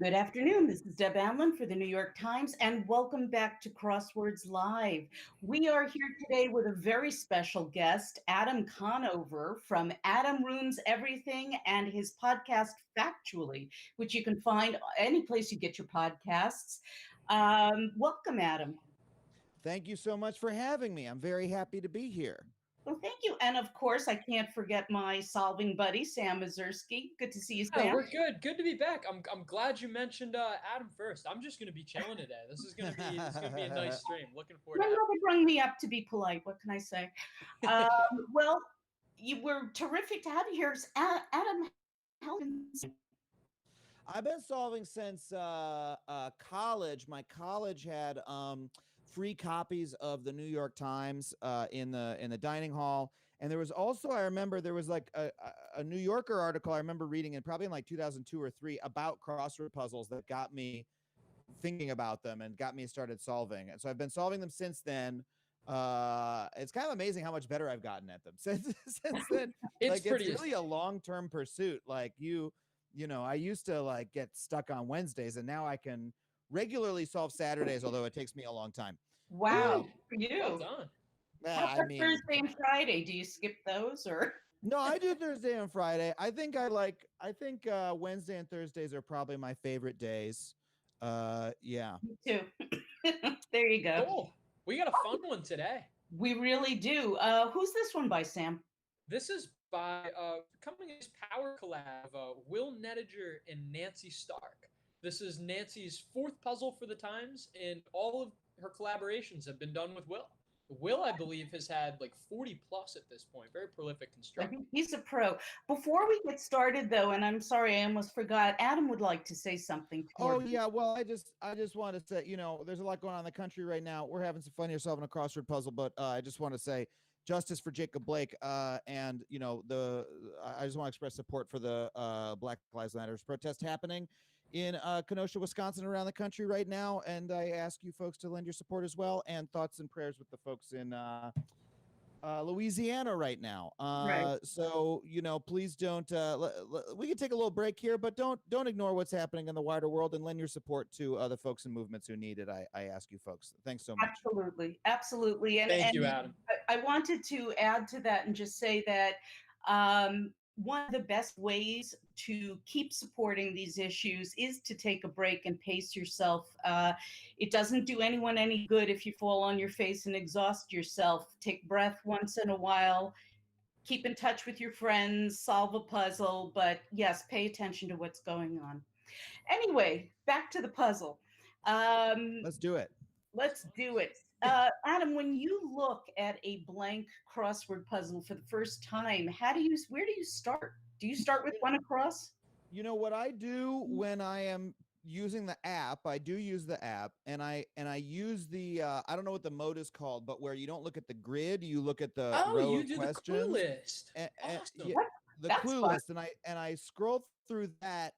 Good afternoon. This is Deb Amlen for the New York Times, and welcome back to Crosswords Live. We are here today with a very special guest, Adam Conover from Adam Ruins Everything and his podcast Factually, which you can find any place you get your podcasts. Welcome, Adam. Thank you so much for having me. I'm very happy to be here. Well, thank you. And of course, I can't forget my solving buddy, Sam Ezersky. Good to see you, Yeah, Sam. we're good. Good to be back. I'm glad you mentioned Adam first. I'm just gonna be chilling today. This is gonna be a nice stream. Looking forward My to mother brought me up to be polite. What can I say? Um, well, you were terrific to have you here. Adam, how I've been solving since college. My college had free copies of the New York Times in the dining hall, and there was also, I remember there was like a New Yorker article I remember reading, and probably in like 2002 or three, about crossword puzzles that got me thinking about them and got me started solving. And so I've been solving them since then. It's kind of amazing how much better I've gotten at them since then. It's Like, pretty. it's really a long-term pursuit. Like I used to like get stuck on Wednesdays, and now I can regularly solve Saturdays, although it takes me a long time. wow, Ooh, for well you. done. How I about mean, Thursday and Friday? Do you skip those or? no, I do Thursday and Friday. I think Wednesday and Thursdays are probably my favorite days. Yeah. Me too. There you go. Cool. We got a fun one today. We really do. Who's this one by, Sam? This is by coming in this power collab of Will Nediger and Nancy Stark. This is Nancy's fourth puzzle for the Times, and all of her collaborations have been done with Will. Will, I believe, has had like 40 plus at this point. Very prolific I constructor. think he's a pro. Before we get started, though, and I'm sorry, I almost forgot, Adam would like to say something Oh toward. yeah, well, I just want to say, there's a lot going on in the country right now. We're having some fun here solving a crossword puzzle, but I just want to say justice for Jacob Blake, and I just want to express support for the Black Lives Matter protest happening in Kenosha, Wisconsin, around the country right now, and I ask you folks to lend your support as well, and thoughts and prayers with the folks in Louisiana right now. Right. So please don't. We can take a little break here, but don't ignore what's happening in the wider world and lend your support to other folks and movements who need it. I ask you folks. Thanks so much. Absolutely, absolutely. And Thank you, Adam. I wanted to add to that and just say that one of the best ways to keep supporting these issues is to take a break and pace yourself. It doesn't do anyone any good if you fall on your face and exhaust yourself. Take breath once in a while. Keep in touch with your friends, solve a puzzle, but yes, pay attention to what's going on. Anyway, back to the puzzle. Um, Let's do it. Let's do it. Adam, when you look at a blank crossword puzzle for the first time, where do you start? Do you start with one across? You know what I do when I am using the app? I do use the app, and I use the I don't know what the mode is called, but where you don't look at the grid, you look at the Oh, row you of do the clue questions. list. And Awesome. yeah, What? the That's clue fun. list, and I scroll through that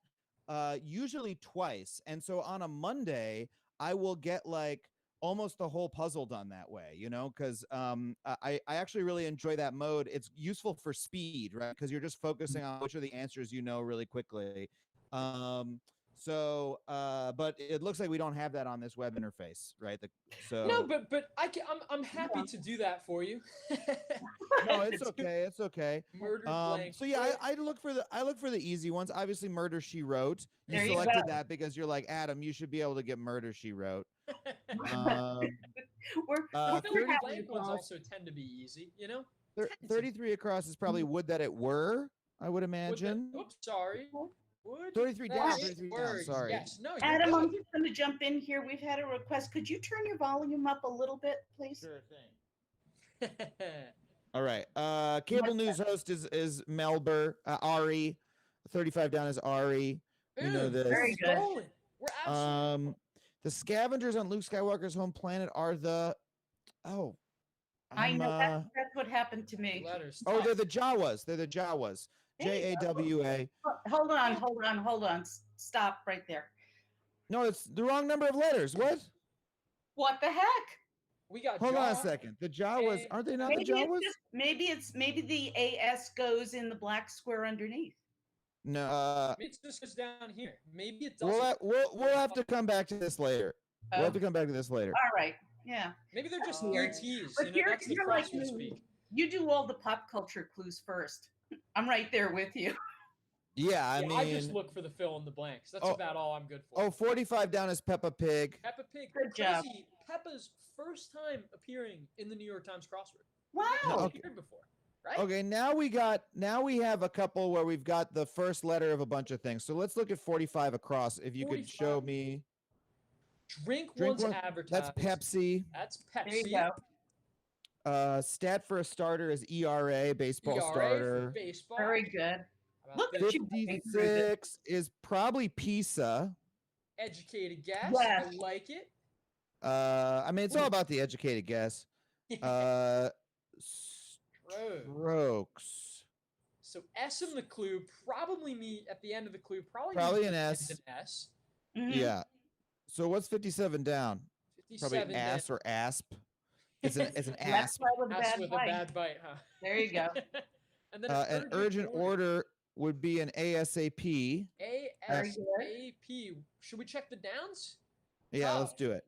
usually twice. And so on a Monday, I will get like almost the whole puzzle done that way, because I actually really enjoy that mode. It's useful for speed, right? Because you're just focusing on which are the answers really quickly. But it looks like we don't have that on this web interface, right? No, but I'm happy to do that for you. No, it's okay. It's okay. Murder blank. So yeah, I look for the easy ones. Obviously, Murder She Wrote. You There you selected go. that because you're like, Adam, you should be able to get Murder She Wrote. Um, We're I feel like the happy blank ones across. also tend to be easy, you know? Tend to. 33 across is probably Would That It Were, I would imagine. Oops, sorry. Would 33 down, that 33 down, were, sorry. yes. No, you're Adam, I'm good. just going to jump in here. We've had a request. Could you turn your volume up a little bit, please? Sure thing. All right. Cable news host is Melber, Ari. 35 down is Ari. You know Boom, this. Very we're good. rolling. We're absolutely The scavengers on Luke Skywalker's home planet are the I know that's what happened to me. letters. they're the Jawas. They're the Jawas. Jawa. Hold on. Stop right there. No, it's the wrong number of letters. What? What the heck? We got Hold on a Jaw. second. The Jawas, and- aren't they not the Maybe Jawas? maybe the AS goes in the black square underneath. No. Maybe it's just 'cause down here. Maybe it doesn't. We'll have to come back to this later. We'll have to Oh, come back to this later. all right. Yeah. Maybe they're just Weird. ETs. But That's the you're like crossword me. speak. You do all the pop culture clues first. I'm right there with you. Yeah, I Yeah, mean, I just look for the fill in the blanks. That's Oh. about all I'm good for. oh, 45 down is Peppa Pig. Peppa Pig. Good job. Crazy. Peppa's first time appearing in the New York Times crossword. Wow. No, Never okay. appeared before, right? Okay, now we have a couple where we've got the first letter of a bunch of things. So let's look at 45 across. If you could show 45. me. Drink Drink once one- advertised. That's Pepsi. That's There you Pepsi. go. Stat for a starter is ERA, baseball ERA starter. for baseball. Very good. How about Look this? at you. working through this. 56 is probably pisa. Educated guess. Yes. I like it. I mean, it's all about the educated guess. Rose. Strokes. So S in the clue, probably me at the end of the clue, probably Probably me an at S. An S. Mhm. Yeah. So what's 57 down? 57 Probably ass or asp. It's an Left asp. side with a S bad with bite. a bad bite, huh? There you go. And then An urgent order would be an ASAP. Very good. ASAP. Should we check the downs? Yeah, Oh. let's do it.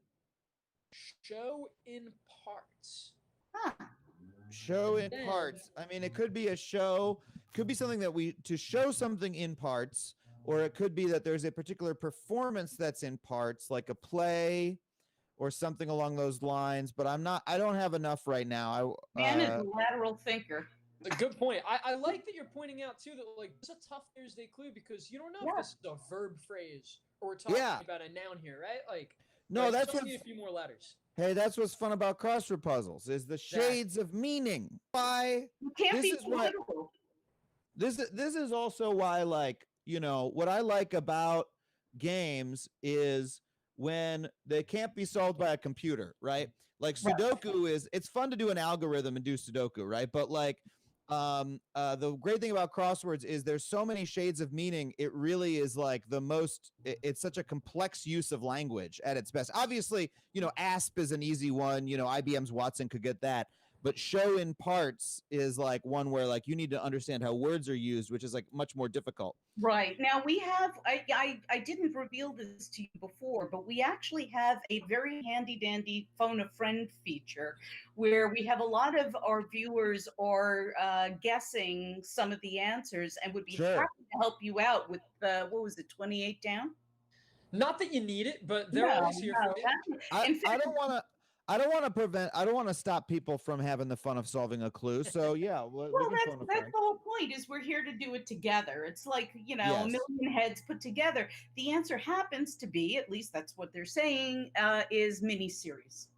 Show in parts. Huh. Show in Then- parts. I mean, it could be a show, could be something that to show something in parts, or it could be that there's a particular performance that's in parts, like a play or something along those lines. But I don't have enough right now. Man is a lateral thinker. A good point. I like that you're pointing out too that like it's a tough Thursday clue because you don't know Yeah. if this is a verb phrase or we're talking Yeah. about a noun here, right? Like No, like, that's just what. need a few more letters. Hey, that's what's fun about crossword puzzles is the shades of meaning. Why You can't This be is what- political. this is also why, like, you know, what I like about games is when they can't be solved by a computer, right? Like Sudoku it's fun to do an algorithm and do Sudoku, right? But like the great thing about crosswords is there's so many shades of meaning. It really is like it's such a complex use of language at its best. Obviously, you know, ASP is an easy one, you know, IBM's Watson could get that. But show in parts is like one where like you need to understand how words are used, which is like much more difficult. Right. Now we have, I didn't reveal this to you before, but we actually have a very handy dandy phone a friend feature where we have a lot of our viewers are guessing some of the answers and would be Sure. happy to help you out with, what was it, 28 down? Not that you need it, but they're always here for you. I don't want to stop people from having the fun of solving a clue. So yeah, we Well, can that's phone a the friend. whole point is we're here to do it together. It's like, you know, a Yes. million heads put together. The answer happens to be, at least that's what they're saying, is miniseries.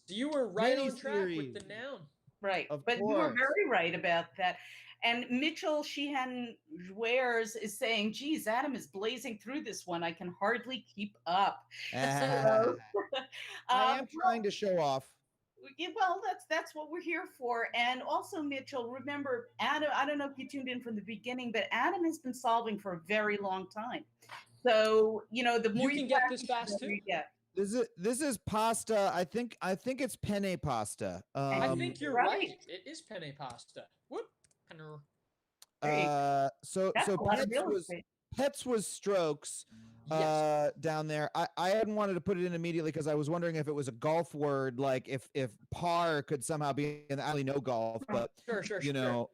So you were right on track with the Miniseries. noun. Right. Of But you were course. very right about that. And Mitchell Sheehan Wears is saying, geez, Adam is blazing through this one. I can hardly keep up. I Um, am trying to show off. yeah, well, that's what we're here for. And also, Mitchell, remember, Adam, I don't know if you tuned in from the beginning, but Adam has been solving for a very long time. So, you know, the more You can get this fast the too. better you get. This is pasta. I think it's penne pasta. I think you're right. right. It is penne pasta. Whoop. Penne. There you go. So That's a lot of pets real was estate. pets was strokes. Yes. Down there. I hadn't wanted to put it in immediately because I was wondering if it was a golf word, like if par could somehow be in. I only know golf, but Sure. you know,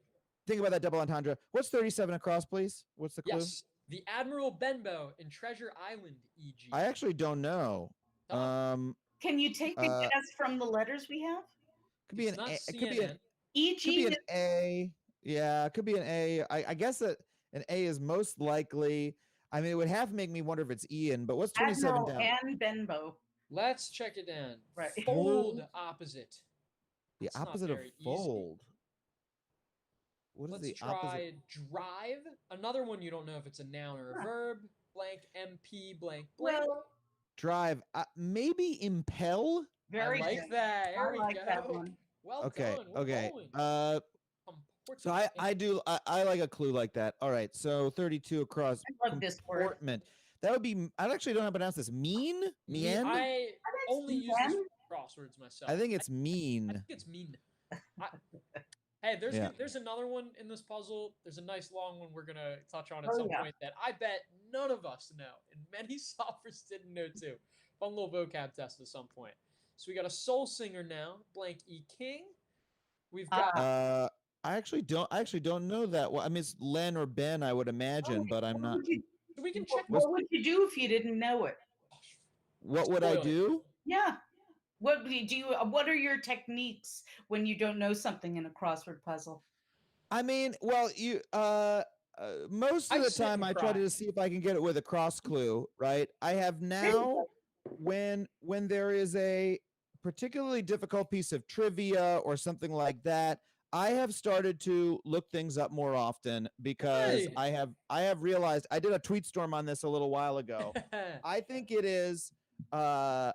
think about that double entendre. What's 37 across, please? What's the clue? Yes. The Admiral Benbow in Treasure Island, e.g. I actually don't know. Tom? Can you take a guess from the letters we have? Could be It's an not A, it could be an CNN. E.g. could be an A. Yeah, it could be an A. I guess that an A is most likely. I mean, it would have to make me wonder if it's Ian, but what's 27 Admiral down? and Benbow. Let's check it down. Right. Fold opposite. The That's not opposite of very easy. fold. What is Let's the try opposite? drive. Another one you don't know if it's a noun or a Huh. verb. Blank MP blank blank. Well, Drive. Maybe impel. very I like good. that. There I we like go. that one. Well Okay. done. We're Okay. rolling. So I like a clue like that. All right. So 32 across. I love this word. Comportment. That would be. I actually don't know how to pronounce this. Mean. Mean. I only use this mean. for crosswords myself. I think it's I mean. think it's mean. Hey, Yeah. there's another one in this puzzle. There's a nice long one we're gonna touch on at Oh, some yeah. point that I bet none of us know, and many solvers didn't know too. Fun little vocab test at some point. So we got a soul singer now, blank E King. We've got I actually don't know that. Well, I mean, it's Len or Ben, I would imagine, but I'm What not. would you, we can check. What's what would you do if you didn't know it? what would I Spoil it. do? Yeah. What do you? What are your techniques when you don't know something in a crossword puzzle? I mean, well, most I of the sit time and I try cry. to see if I can get it with a cross clue, right? I have now when there is a particularly difficult piece of trivia or something like that, I have started to look things up more often because Hey. I have realized I did a tweet storm on this a little while ago. I think it is I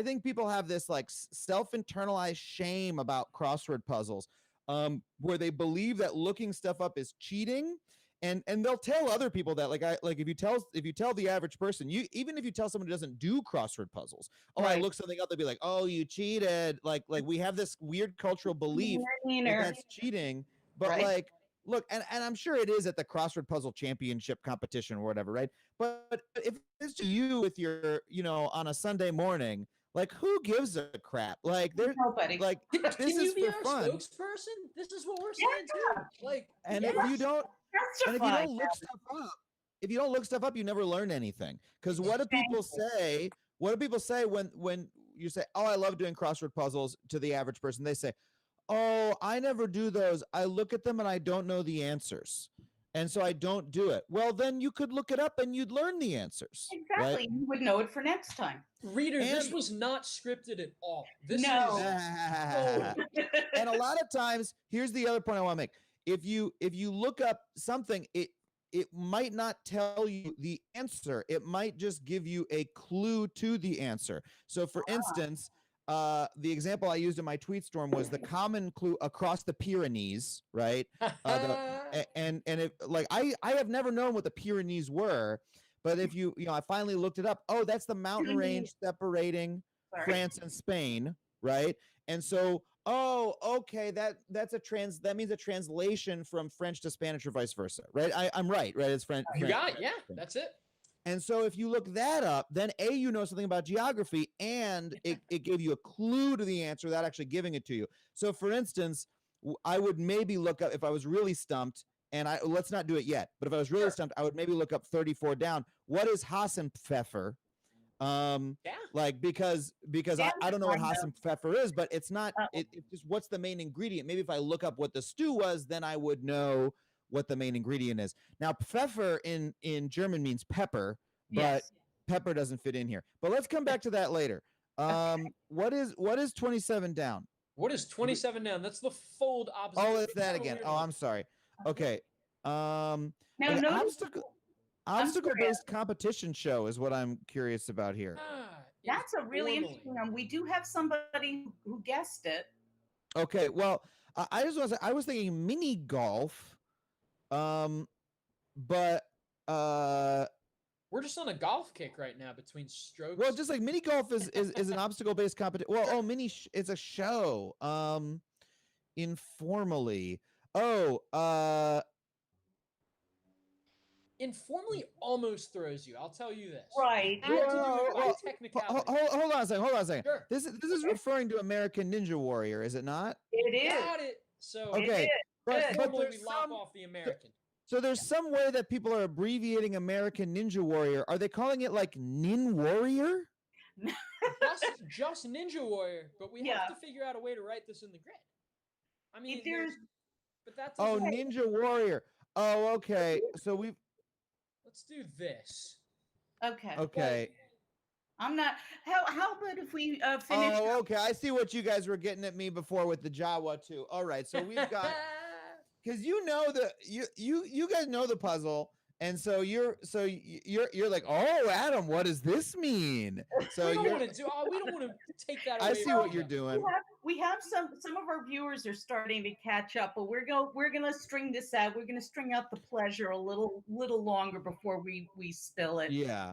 think people have this like self-internalized shame about crossword puzzles, where they believe that looking stuff up is cheating, and they'll tell other people that like if you tell the average person, you even if you tell someone who doesn't do crossword puzzles, oh, I Right. looked something up, they'll be like, oh, you cheated. Like we have this weird cultural belief that that's cheating, but Right. like look, and I'm sure it is at the crossword puzzle championship competition or whatever, right? But if it's to you with your, on a Sunday morning, like who gives a crap? Like they're Nobody. like this Can is you be for our fun. spokesperson? This is what we're saying too. Like, And yes. if you don't Justify. look stuff up, you never learn anything. Because what do people say? What do people say when you say, "Oh, I love doing crossword puzzles"? To the average person, they say, "Oh, I never do those. I look at them and I don't know the answers, and so I don't do it." Well, then you could look it up and you'd learn the answers, Exactly. right? You would know it for next time. Reader, this And- was not scripted at all. This No. is and a lot of times, here's the other point I want to make. If you look up something, it might not tell you the answer. It might just give you a clue to the answer. So for instance, the example I used in my tweet storm was the common clue across the Pyrenees, right? And if like I have never known what the Pyrenees were, but if I finally looked it up. Oh, that's the mountain range separating France and Spain, right? And so, oh, okay, that means a translation from French to Spanish or vice versa, right? I'm right? It's French. You got it. Yeah, that's it. And so if you look that up, then you know something about geography, and it gave you a clue to the answer without actually giving it to you. So for instance, I would maybe look up, if I was really stumped, and let's not do it yet, but if I was really stumped, I would maybe look up 34 down. What is Hassenpfeffer? Like because I don't know what Hassenpfeffer is, but it's not it's just what's the main ingredient. Maybe if I look up what the stew was, then I would know what the main ingredient is. Now pfeffer in German means pepper, but pepper doesn't fit in here. But let's come back to that later. What is 27 down? What is 27 down? That's the fold opposite. Oh, it's that again. Oh, I'm sorry. Okay. Now, okay, notice obstacle-based competition show is what I'm curious about here. that's a really interesting one. We do have somebody who guessed it. Okay, well, I just want to say I was thinking mini golf, but we're just on a golf kick right now between strokes. Well, just like mini golf is an obstacle-based competition. Well, it's a show. Informally. Informally almost throws you. I'll tell you this. Right. Hold on a second. Sure. This is referring to American Ninja Warrior, is it not? It is. Got it. So okay, but we lop off the American. So there's some way that people are abbreviating American Ninja Warrior. Are they calling it like Nin Warrior? just Ninja Warrior, but we have to figure out a way to write this in the grid. I mean, but that's Ninja Warrior. Oh, okay. So let's do this. Okay. I'm not. How about if we finish? Oh, okay. I see what you guys were getting at me before with the Jawa too. All right. So we've got because you guys know the puzzle, and so you're like, oh, Adam, what does this mean? So we don't want to take that away. I see what you're doing. We have some of our viewers are starting to catch up, but we're gonna string this out. We're gonna string out the pleasure a little longer before we spill it. Yeah.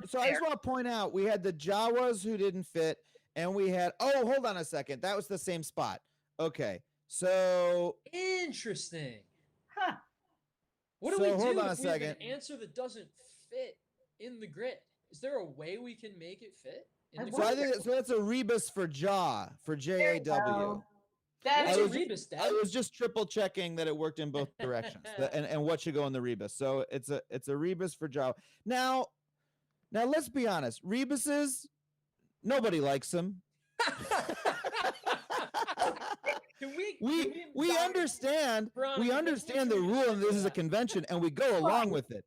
So I just want to point out we had the Jawas who didn't fit, and we had hold on a second. That was the same spot. Okay. So Interesting. Huh. What do So we hold do on a if we have second. an answer that doesn't fit in the grid? Is there a way we can make it fit in the I So I grid? think that's a rebus for jaw for There you JAW. go. That What's I a was rebus, Deb? I was just triple checking that it worked in both directions and what should go in the rebus. So it's a rebus for jaw. Now let's be honest. Rebuses, nobody likes them. Can we we understand Veronica, we can understand we the rule and this is a that? convention and we go along with it.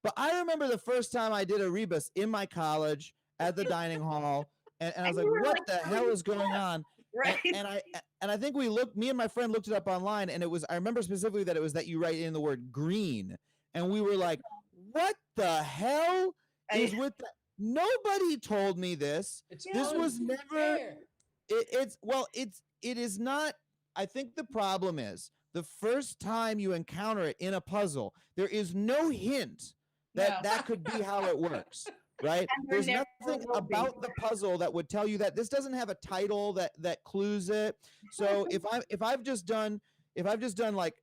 But I remember the first time I did a rebus in my college at the dining hall, and I was like, you were what like, the hell is going on? right. And I think me and my friend looked it up online, and I remember specifically that it was that you write in the word green, and we were like, what the hell is with that? Nobody told me this. This was never. It is not. I think the problem is the first time you encounter it in a puzzle, there is no hint that could be how it works. Right? There's nothing about the puzzle that would tell you that. This doesn't have a title that clues it. So if I've just done like,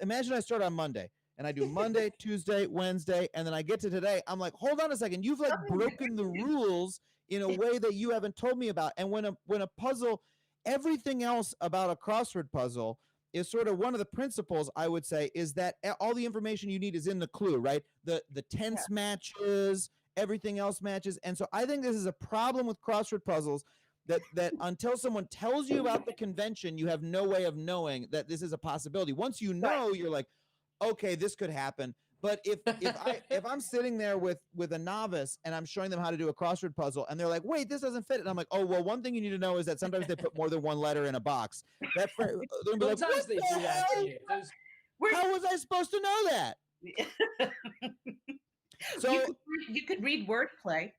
imagine I start on Monday and I do Monday, Tuesday, Wednesday, and then I get to today, I'm like, hold on a second, you've like broken the rules in a way that you haven't told me about. And when a puzzle, everything else about a crossword puzzle is sort of one of the principles, I would say, is that all the information you need is in the clue, right? The tense matches, everything else matches. And so I think this is a problem with crossword puzzles, that until someone tells you about the convention, you have no way of knowing that this is a possibility. Once you know, you're like, okay, this could happen. But if I'm sitting there with a novice and I'm showing them how to do a crossword puzzle and they're like, wait, this doesn't fit, and I'm like, oh, well, one thing you need to know is that sometimes they put more than one letter in a box. Sometimes like, they do that to you. How was I supposed to know that? So you could read wordplay.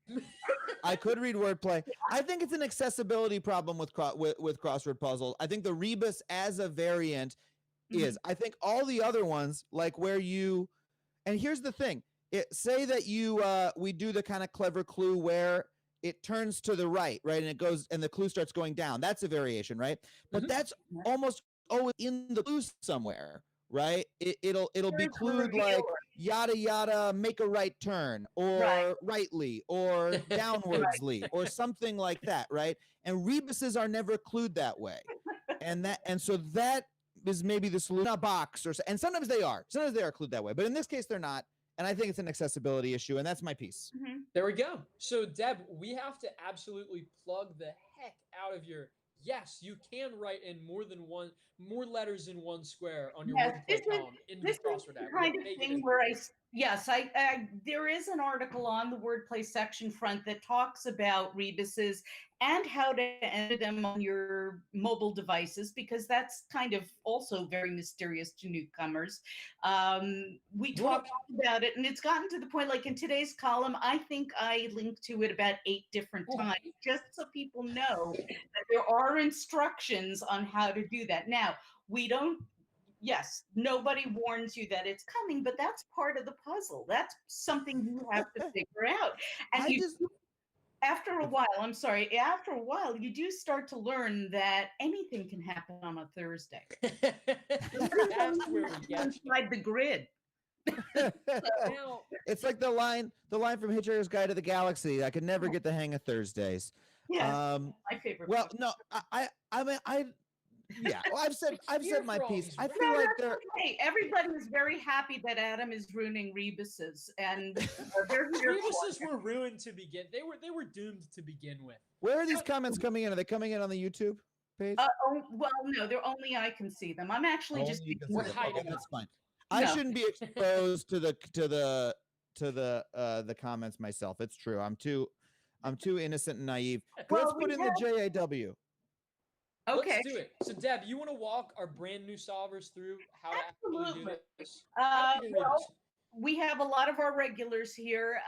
I could read wordplay. I think it's an accessibility problem with crossword puzzles. I think the rebus as a variant is. I think all the other ones, like where you, and here's the thing, say that we do the kind of clever clue where it turns to the right, and it goes, and the clue starts going down. That's a variation, right? But that's almost always in the clue somewhere, right? It'll be clued like yada yada, make a right turn, or rightly, or downwardsly, or something like that, right? And rebuses are never clued that way, and so that is maybe the solution. A box, and sometimes they are clued that way, but in this case they're not. And I think it's an accessibility issue, and that's my piece. There we go. So Deb, we have to absolutely plug the heck out of your. Yes, you can write in more letters in one square on your wordplay column in the crossword app. Kind of thing where there is an article on the wordplay section front that talks about rebuses and how to enter them on your mobile devices, because that's kind of also very mysterious to newcomers. We talked about it, and it's gotten to the point, like in today's column, I think I linked to it about 8 different times, just so people know that there are instructions on how to do that. Now, yes, nobody warns you that it's coming, but that's part of the puzzle. That's something you have to figure out. And after a while, you do start to learn that anything can happen on a Thursday. That's where we get inside the grid. It's like the line from Hitchhiker's Guide to the Galaxy. I could never get the hang of Thursdays. Yeah, my favorite. Well, no, I've said my piece. I feel like everybody is very happy that Adam is ruining rebuses, and rebuses were ruined to begin. They were doomed to begin with. Where are these comments coming in? Are they coming in on the YouTube page? Well, no, they're only I can see them. I'm actually just hiding. That's fine. I shouldn't be exposed to the comments myself. It's true. I'm too innocent and naive. Let's put in the JAW. Okay. Let's do it. So, Deb, you want to walk our brand new solvers through how to actually do this? We have a lot of our regulars here,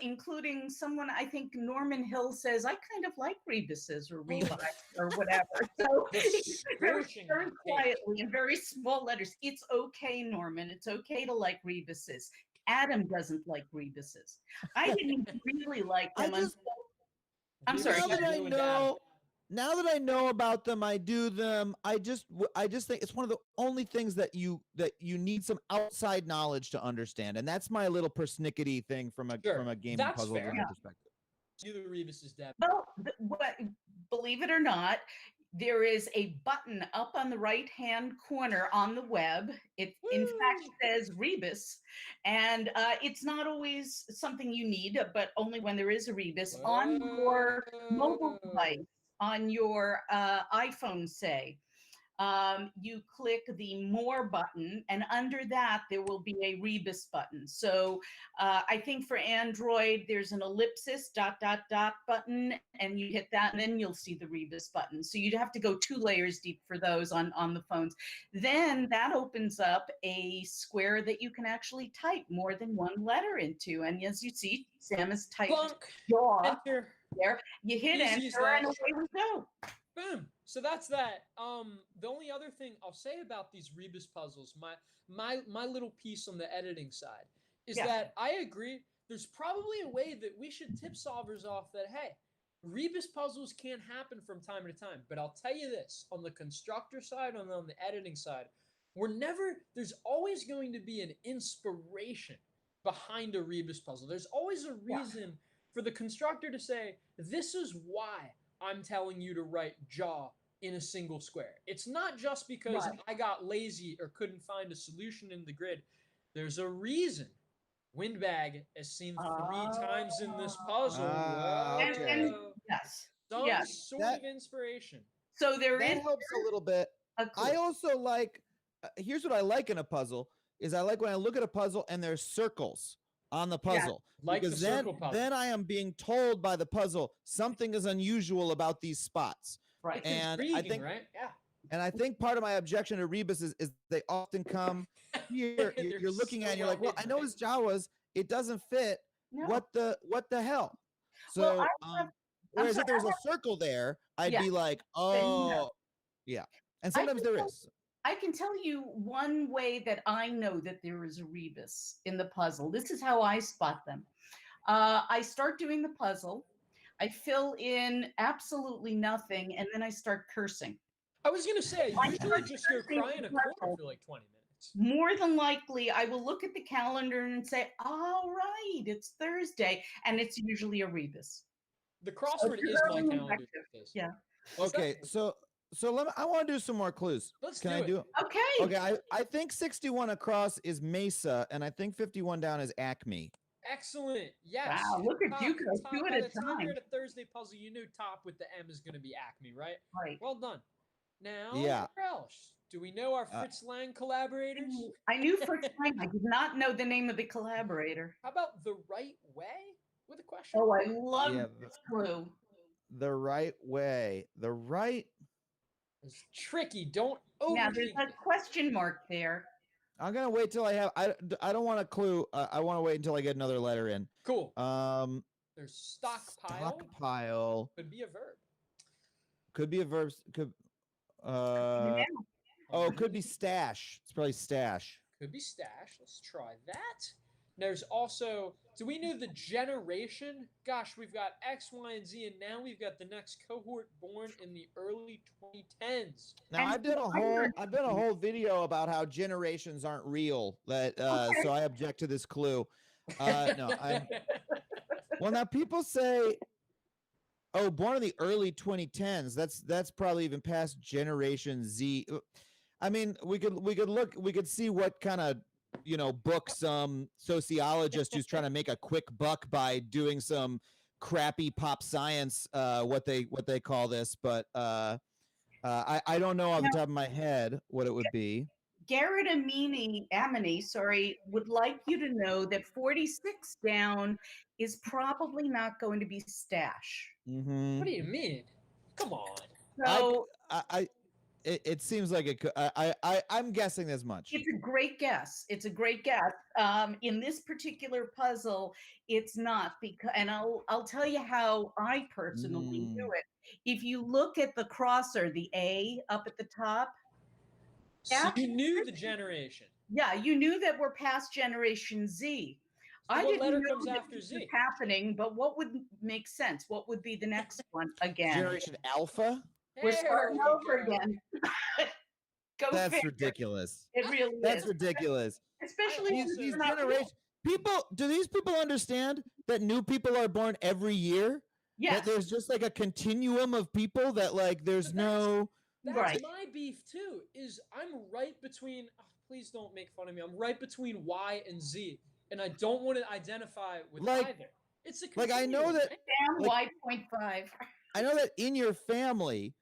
including someone, I think Norman Hill says, I kind of like rebuses or rebuses or whatever. So very quietly in very small letters. It's okay, Norman. It's okay to like rebuses. Adam doesn't like rebuses. I didn't really like them. I'm sorry. Now that I know, now that I know about them, I do them. I just think it's one of the only things that you need some outside knowledge to understand, and that's my little persnickety thing from a Sure, gaming that's puzzle fair. Yeah. perspective. You the Rebus is dead. Well, believe it or not, there is a button up on the right-hand corner on the web. It, in fact, Woo! says Rebus, and it's not always something you need, but only when there is a Rebus on your mobile device, on your iPhone, say. You click the more button, and under that there will be a rebus button. So I think for Android there's an ellipsis dot dot dot button, and you hit that and then you'll see the rebus button. So you'd have to go 2 layers deep for those on the phones. Then that opens up a square that you can actually type more than one letter into, and as you see, Sam has typed Plunk. jaw Enter. there. You hit Easy as enter that. and away we go. Boom. So that's that. The only other thing I'll say about these rebus puzzles, my little piece on the editing side, is Yeah. that I agree. There's probably a way that we should tip solvers off that, hey, rebus puzzles can happen from time to time. But I'll tell you this: on the constructor side, on the editing side, there's always going to be an inspiration behind a rebus puzzle. There's always a reason for the constructor to say, this is why I'm telling you to write jaw in a single square. It's not just because Right. I got lazy or couldn't find a solution in the grid. There's a reason. Windbag is seen 3 times in this puzzle. Ah, Whoa. okay. Yes. Some Yeah. sort of inspiration. So there That is helps a little bit. a clue. I also like. Here's what I like in a puzzle: is I like when I look at a puzzle and there's circles on the puzzle. Like because the circle puzzle. then I am being told by the puzzle something is unusual about these spots. Right. It's And I intriguing, think right? Yeah. And I think part of my objection to rebus is they often come here. They're You're looking so at, and you're like, well, I hidden, know right? it's Jawas. It doesn't fit. No. What the hell? Well, So, I have- whereas sorry, if there was a circle there, I'd Yeah. be like, Then no. oh, yeah. And I sometimes can there tell- is. I can tell you one way that I know that there is a rebus in the puzzle. This is how I spot them. I start doing the puzzle. I fill in absolutely nothing, and then I start cursing. I was going to say, I usually start just go cursing cry in a the corner puzzle. for like 20 minutes. More than likely, I will look at the calendar and say, all right, it's Thursday, and it's usually a rebus. The crossword it's is my really calendar effective. these days. Yeah. Okay, so I want to do some more clues. Let's Can do I it. do it? Okay. Okay, I think 61 across is Mesa, and I think 51 down is Acme. Excellent. Yes. Wow, look at you go, Top, 2 by at the a time you're time. at a Thursday puzzle, you knew top with the M is going to be Acme, right? Right. Well done. Now, Yeah. where else? Do we know our Fritz Lang collaborators? I knew Fritz Lang. I did not know the name of the collaborator. How about the right way with a question? Oh, I love Yeah, this clue. The right way. The right. It's tricky. Don't Now there's overthink a it. question mark there. I'm gonna wait till I have. I don't want a clue. I want to wait until I get another letter in. Cool. There's Stockpile. Stockpile. Could be a verb. Could be a verb. Could. Oh, it could be stash. It's probably stash. Could be stash. Let's try that. There's also, so we knew the generation. Gosh, we've got X, Y, and Z, and now we've got the next cohort born in the early 2010s. Now I've done a whole video about how generations aren't real. That so I object to this clue. No, well, now people say, oh, born in the early 2010s. That's probably even past Generation Z. I mean, we could see what kind of book some sociologist who's trying to make a quick buck by doing some crappy pop science, what they call this, but I don't know off the top of my head what it would be. Garrett Amini, sorry, would like you to know that 46 down is probably not going to be stash. Mm-hmm. What do you mean? Come on. So it seems like it could. I'm guessing as much. it's a great guess. It's a great guess. In this particular puzzle, it's not, because, and I'll tell you how I personally do it. If you look at the crosser, the A up at the top. So you knew the generation. Yeah, you knew that we're past Generation Z. So I what didn't letter know comes that after this was Z? happening, but what would make sense? What would be the next one again? Generation Alpha? We're There starting we over go. again. Go That's figure. ridiculous. It really That's is. ridiculous. Especially I since also- These they're not real. generations, people, do these people understand that new people are born every year? Yes. That there's just like a continuum of people that like there's But that's- no That's Right. my beef too. Is I'm right between. Oh, please don't make fun of me. I'm right between Y and Z, and I don't want to identify with Like- either. It's a like, I know continuum, that- right? Sam like- Y.5. I know that in your family,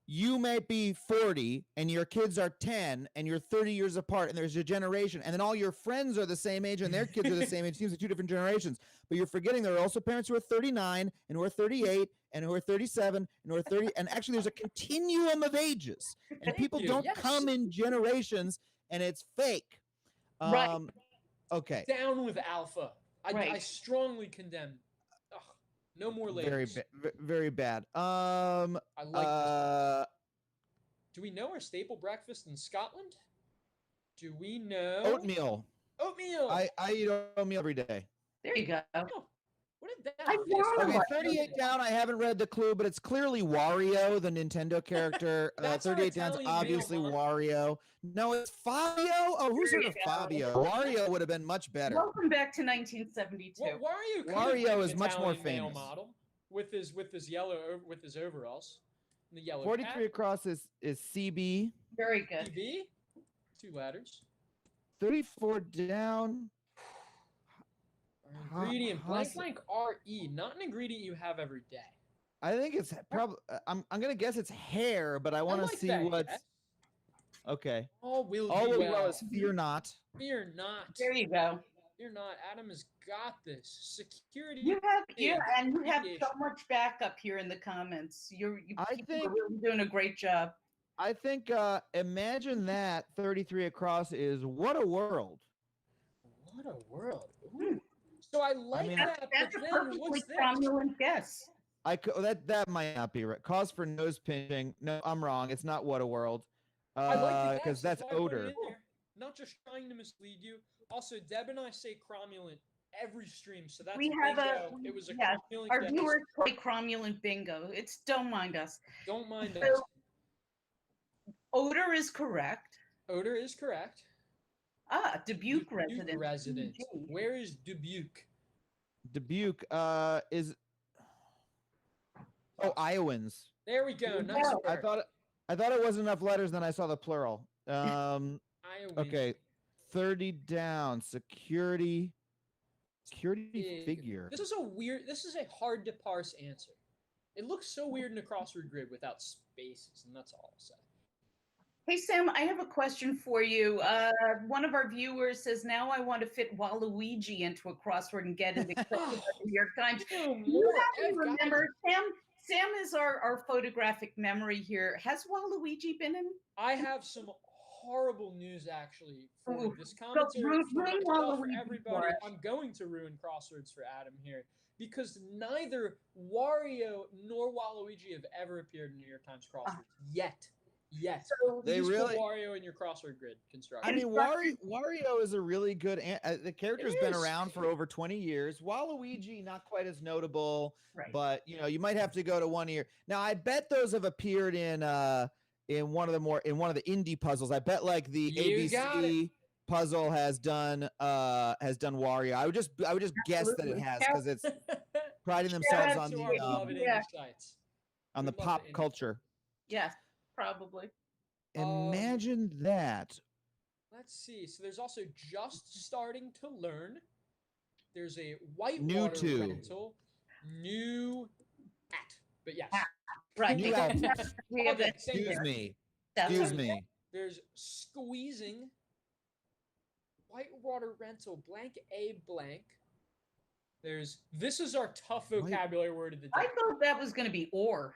you might be 40 and your kids are 10 and you're 30 years apart and there's a generation and then all your friends are the same age and their kids are the same age. It seems like two different generations. But you're forgetting there are also parents who are 39 and who are 38 and who are 37 and who are 30. And actually there's a continuum of ages. And Thank people you, don't yes. come in generations and it's fake. Right. Okay. Down with alpha. I Right. strongly condemn. Ugh, no more ladies. Very bad. I like this. Uh Do we know our staple breakfast in Scotland? Do we know oatmeal. Oatmeal. I eat oatmeal every day. There you go. Oh, what did that? I miss? wonder Okay, what- 38 down. I haven't read the clue, but it's clearly Wario, the Nintendo character. That's our 38 down's Italian obviously male Wario. No, it's Fabio. Oh, who's There heard of you go. Fabio? Wario would have been much better. Welcome back to 1972. Well, Wario, could Wario have been is an much more Italian male famous. model with his overalls, and the yellow 43 hat. across is CB. Very good. TV, 2 letters. 34 down. Our ingredient blank Hus- blank RE, not an ingredient you have every day. I think it's probably. I'm gonna guess it's hair, but I want to like see that, what's. yes. Okay. All will All be will be well. well is fear not. Fear not. There you go. Fear not. Adam has got this. Security. You have Yeah, and you have so aviation. much backup here in the comments. You I people think- are really doing a great job. I think. Imagine that 33 across is what a world. What a world. Ooh. So I like mean, that, That's a but then perfectly what's this? cromulent guess. That might not be right. Cause for nose pinching. No, I'm wrong. It's not what a world. I like the Because guess, that's why I put it odor. in there. Not just trying to mislead you. Also, Deb and I say cromulent every stream, so that's We have bingo. It was a yes, cromulent Our guess. viewers play cromulent bingo. It's don't mind us. Don't mind So- us. Odor is correct. Odor is correct. Dubuque resident. resident. Gee. Where is Dubuque? Dubuque is. Oh, Iowans. There we go. Nice Yeah. work. I thought it wasn't enough letters. Then I saw the plural. Iowans. Okay, 30 down. Security Big. figure. This is a hard to parse answer. It looks so weird in a crossword grid without spaces, and that's all I'll say. Hey Sam, I have a question for you. One of our viewers says, "Now I want to fit Waluigi into a crossword and get it accepted by the New York Times." Do You more. happen to Guys, remember, Sam is our photographic memory here. Has Waluigi been in? I have some horrible news actually for Ooh, this commentary ruin for myself, for Waluigi everybody. for us. I'm going to ruin crosswords for Adam here because neither Wario nor Waluigi have ever appeared in New York Times crosswords yet. So They Please put really- Wario in your crossword grid construction. I mean, Wario is a really good. The character's been is. around for over 20 years. Waluigi, not quite as notable, right. but you might have to go to one year. Now, I bet those have appeared in one of the indie puzzles. I bet like the You got ABC puzzle has done Wario. I would just guess that it Absolutely. has because it's priding Shout themselves out on to the our beloved yeah. English sites. on the We love pop the indie. culture. Yes, probably. Imagine that. Let's see. So there's also just starting to learn. There's a New whitewater to. rental. New at. But yes. Right. New because outfit. we have Okay, that same Excuse here. me. That's Excuse okay. me. There's squeezing. Whitewater rental. Blank a blank. There's this is our tough White- vocabulary word of the day. I thought that was going to be or,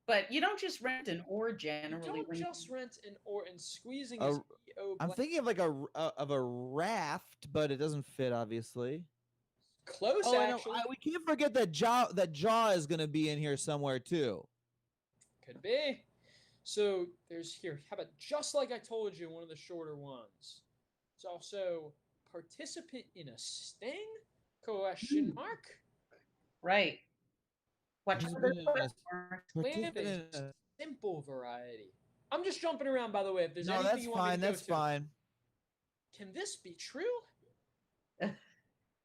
but you don't just rent an or You generally. don't when just rent an or and squeezing A- is EO I'm blank. thinking of like a raft, but it doesn't fit, obviously. Close Oh, I know. actually. We can't forget that Jaw is going to be in here somewhere too. Could be. So there's here. How about just like I told you, one of the shorter ones. It's also participant in a sting. Question mark. Right. Watch Who's for been the in question a- mark. Land participated a in a- simple variety. I'm just jumping around, by the way. If there's No, anything that's you want me fine. to go That's to. fine. Can this be true?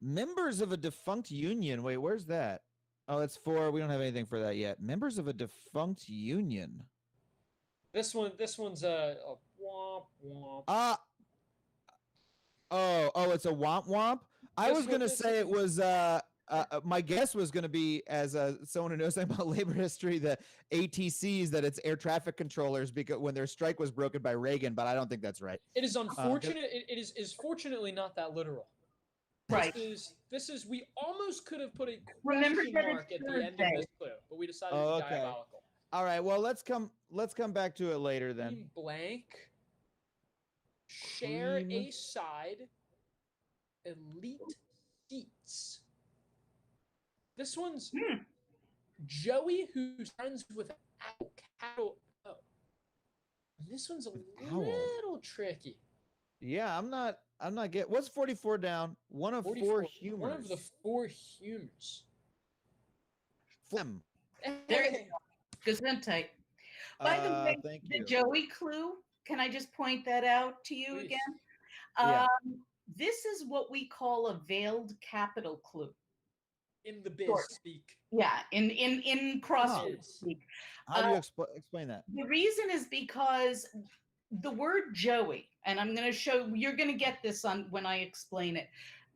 Members of a defunct union. Wait, where's that? Oh, it's for. We don't have anything for that yet. Members of a defunct union. This one's a womp womp. Oh, it's a womp womp. I This was one- gonna this say it one- was. My guess was gonna be as someone who knows something about labor history, the ATCs, that it's air traffic controllers because when their strike was broken by Reagan, but I don't think that's right. It is unfortunate. It is fortunately not that literal. Right. This is we almost could have put a Remember question that mark it's at the end of Thursday. this clue, but we decided Oh, to be okay. diabolical. All right. Well, let's come back to it later then. Cream blank. Share Cream. a side. Elite seats. This one's Joey, who's friends with Owl. Oh. This one's a Owl. little tricky. Yeah, I'm not getting. What's 44 down? One of 4 humors. One of the 4 humors. Phlegm. There you go. Gesundheit. By the way, Thank the you. Joey clue, can I just point that out to you Please. again? Yeah. This is what we call a veiled capital clue. In the biz Sure. speak. Yeah, in CrossFit Biz. speak. How do you explain that? The reason is because the word Joey, and I'm going to show, you're going to get this on when I explain it.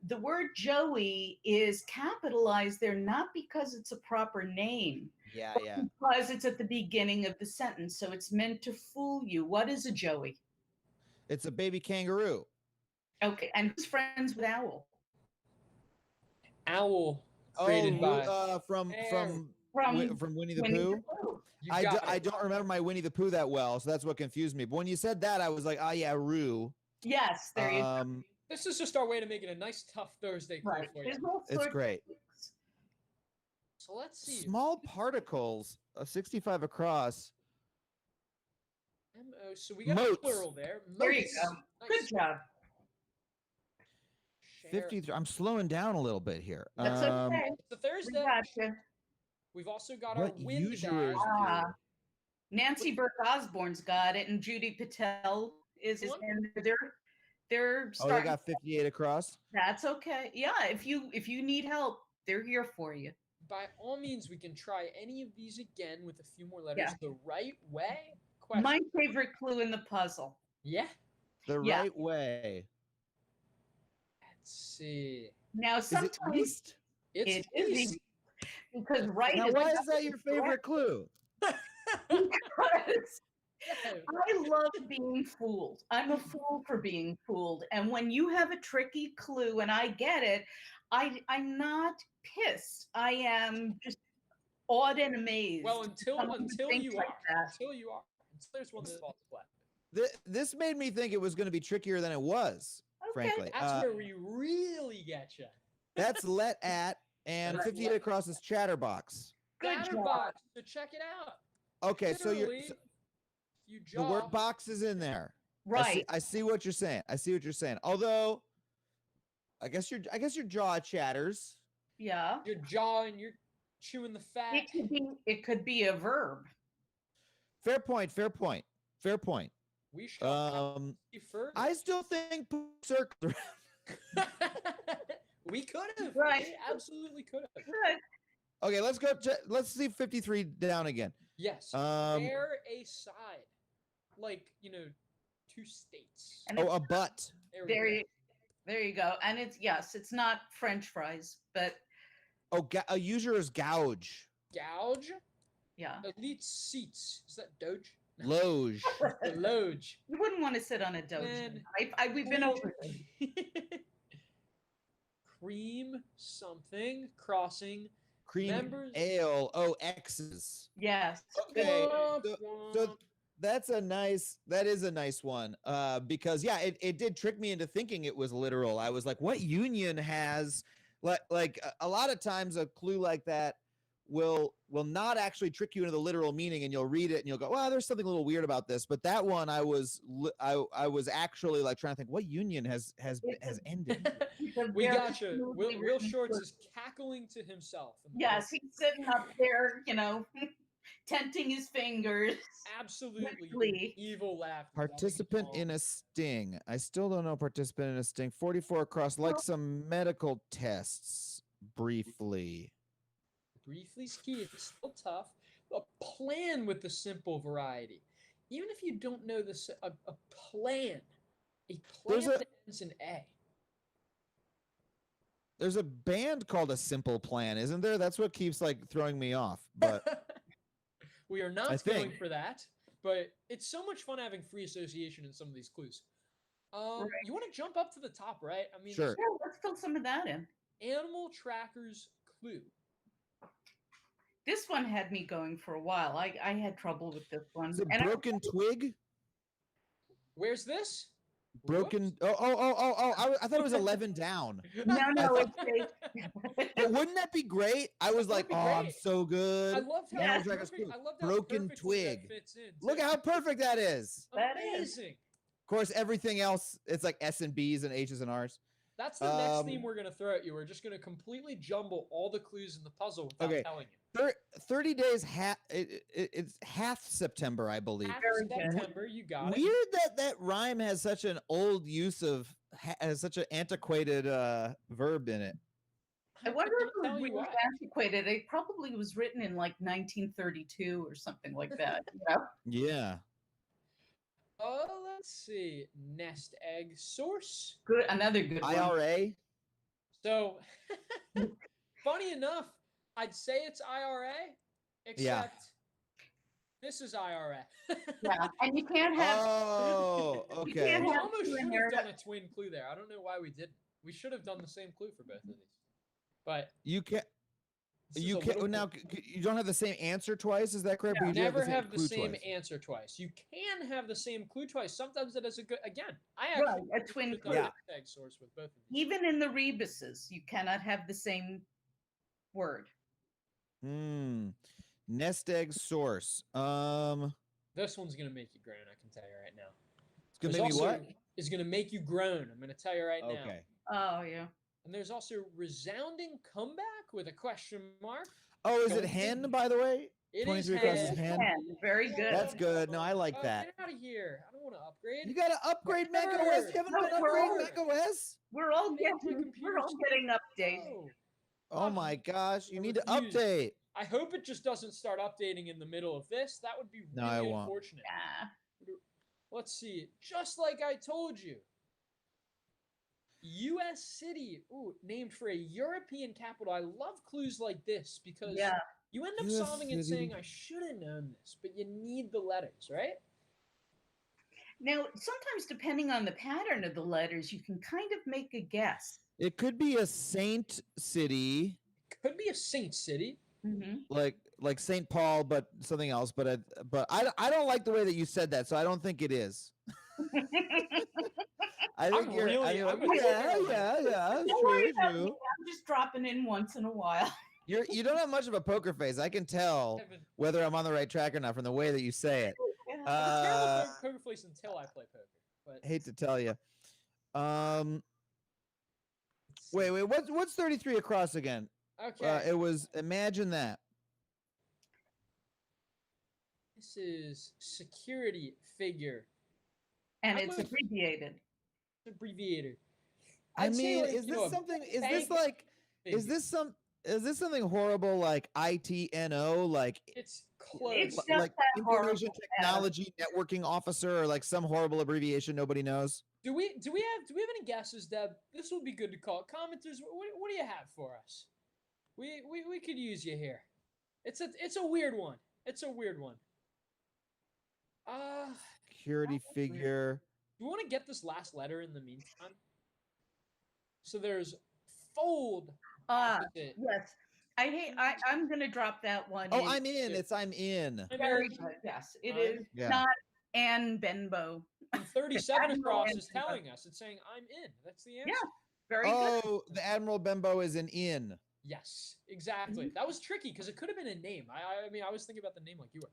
The word Joey is capitalized there not because it's a proper name, Yeah, but yeah. because it's at the beginning of the sentence. So it's meant to fool you. What is a Joey? It's a baby kangaroo. Okay, and who's friends with Owl? Owl created by from From Winnie the Winnie Pooh. the Pooh. You I got it. don't remember my Winnie the Pooh that well, so that's what confused me. But when you said that, I was like, oh yeah, Roo. Yes, there you go. This is just our way to make it a nice, tough Thursday clue Right. for you. There's all It's sorts of great. things. So let's see. Small particles, 65 across. MO. So we got Moats. a plural there. There you Moats. go. Nice. Good job. Share. 53. I'm slowing down a little bit here. That's okay. It's a We Thursday. got you. We've also got our What wind usurers bag. do? Nancy Burke Osborne's got it, and Judy Patel is One? and they're Oh, they starting. got 58 across. That's okay. Yeah, if you need help, they're here for you. By all means, we can try any of these again with a few more letters Yeah. the right way. Question. My favorite clue in the puzzle. Yeah. The Yeah. right way. Let's see. Now Is it sometimes east? It's it is east. easy because right Now, is why is that your favorite clue? because Yeah. I love being fooled. I'm a fool for being fooled. And when you have a tricky clue and I get it, I'm not pissed. I am just awed and amazed. Well, until Someone would think you like are. that. Until you are. Until there's one that falls flat. This made me think it was going to be trickier than it was, Okay. frankly. That's where we really get you. That's let at, and That's 58 let- across is chatterbox. Good job. Chatterbox. So check it out. Okay, so Literally, you the word jaw. box is in there. Right. I see what you're saying. I see what you're saying. Although, I guess your jaw chatters. Yeah. Your jaw and you're chewing the fat. It could be a verb. Fair point. Fair point. Fair point. We shall see further. I still think circle. We could have. Right. We absolutely could have. Good. Okay, let's go. Let's see 53 down again. Yes. Um, Share a side. Like, 2 states. And a butt. there you go. And it's not French fries, but Oh, a usurer's gouge. Gouge. yeah. Elite seats. Is that Doge? Loge. The Loge. You wouldn't want to sit on a doge. Man, We've been over this. Cream something crossing. Cream Members- ale. Oh, X's. Yes. Okay. Womp So womp. that is a nice one. Because yeah, it did trick me into thinking it was literal. I was like, what union has like a lot of times a clue like that will not actually trick you into the literal meaning, and you'll read it and you'll go, well, there's something a little weird about this. But that one, I was actually like trying to think, what union has ended? We got you. Will Shorts is cackling to himself. Yes, he's sitting up there, tenting his fingers. Absolutely evil laugh. Participant in a sting. I still don't know participant in a sting. 44 across, like some medical tests. Briefly is key. It's still tough. A plan with the simple variety. Even if you don't know this, a plan. A plan that ends in A. There's a band called A Simple Plan, isn't there? That's what keeps like throwing me off. But we are not going for that. But it's so much fun having free association in some of these clues. You want to jump up to the top, right? I mean, sure. Yeah, let's fill some of that in. Animal trackers clue. This one had me going for a while. I had trouble with this one. Is it broken twig? Where's this? Broken. Whoops. I thought it was 11 down. No. Wouldn't that be great? I was like, I'm so good. I loved how Yes. Broken twig. Fits in, Look at how perfect that is. That amazing. Of course, everything else, it's like S and B's and H's and R's. That's the next theme we're going to throw at you. We're just going to completely jumble all the clues in the puzzle without telling you. 30 days, it's half September, I believe. Half September, you got it. Weird that rhyme has such an old use of, has such an antiquated verb in it. I wonder if it was really antiquated. It probably was written in like 1932 or something like that. Yeah. Oh, let's see. Nest egg source. Good, another good one. IRA. So, funny enough, I'd say it's IRA, except this is IRA. Yeah, and you can't have. Oh, okay. We almost should have done a twin clue there. I don't know why we didn't. We should have done the same clue for both of these. But you can't. You can't now. You don't have the same answer twice. Is that correct? You never have the same answer twice. You can have the same clue twice. Sometimes it is a good. Again, I actually a twin clue. Egg source with both of these. Even in the rebuses, you cannot have the same word. Nest egg source. This one's gonna make you groan. I can tell you right now. It's gonna make you what? It's gonna make you groan. I'm gonna tell you right now. Okay. Oh yeah. And there's also resounding comeback with a question mark. Oh, is it hen, by the way? It 23 is across is hen. Very good. That's good. No, I like that. Get out of here. I don't want to upgrade. You got to upgrade macOS. You haven't been upgrading macOS? We're all getting updates. Oh my gosh. You need to update. I hope it just doesn't start updating in the middle of this. That would be really unfortunate. Yeah. Let's see. Just like I told you. U.S. city, named for a European capital. I love clues like this because you end up solving it saying, I should have known this, but you need the letters, right? Now, sometimes depending on the pattern of the letters, you can kind of make a guess. It could be a saint city. Could be a saint city. Mm-hmm. Like St. Paul, but something else. But I don't like the way that you said that, so I don't think it is. I think Don't worry about me. I'm just dropping in once in a while. You don't have much of a poker face. I can tell whether I'm on the right track or not from the way that you say it. I have a poker face until I play poker. But hate to tell you. Wait. What's 33 across again? Okay. It was imagine that. This is security figure. And it's abbreviated. Abbreviated. I mean, is this something? Is this something horrible like ITNO? Like it's close. It's like information technology networking officer, or like some horrible abbreviation nobody knows. Do we have any guesses, Deb? This would be good to call commenters. What do you have for us? We could use you here. It's a weird one. It's a weird one. Security figure. Do you want to get this last letter in the meantime? So there's fold. Yes. I'm gonna drop that one. Oh, I'm in. I'm in. Very good. Yes, it is not Anne Benbow. And 37 across is telling us. It's saying I'm in. That's the answer. Yeah. Very good. Oh, the Admiral Benbow is an in. Yes, exactly. That was tricky because it could have been a name. I mean, I was thinking about the name like you were.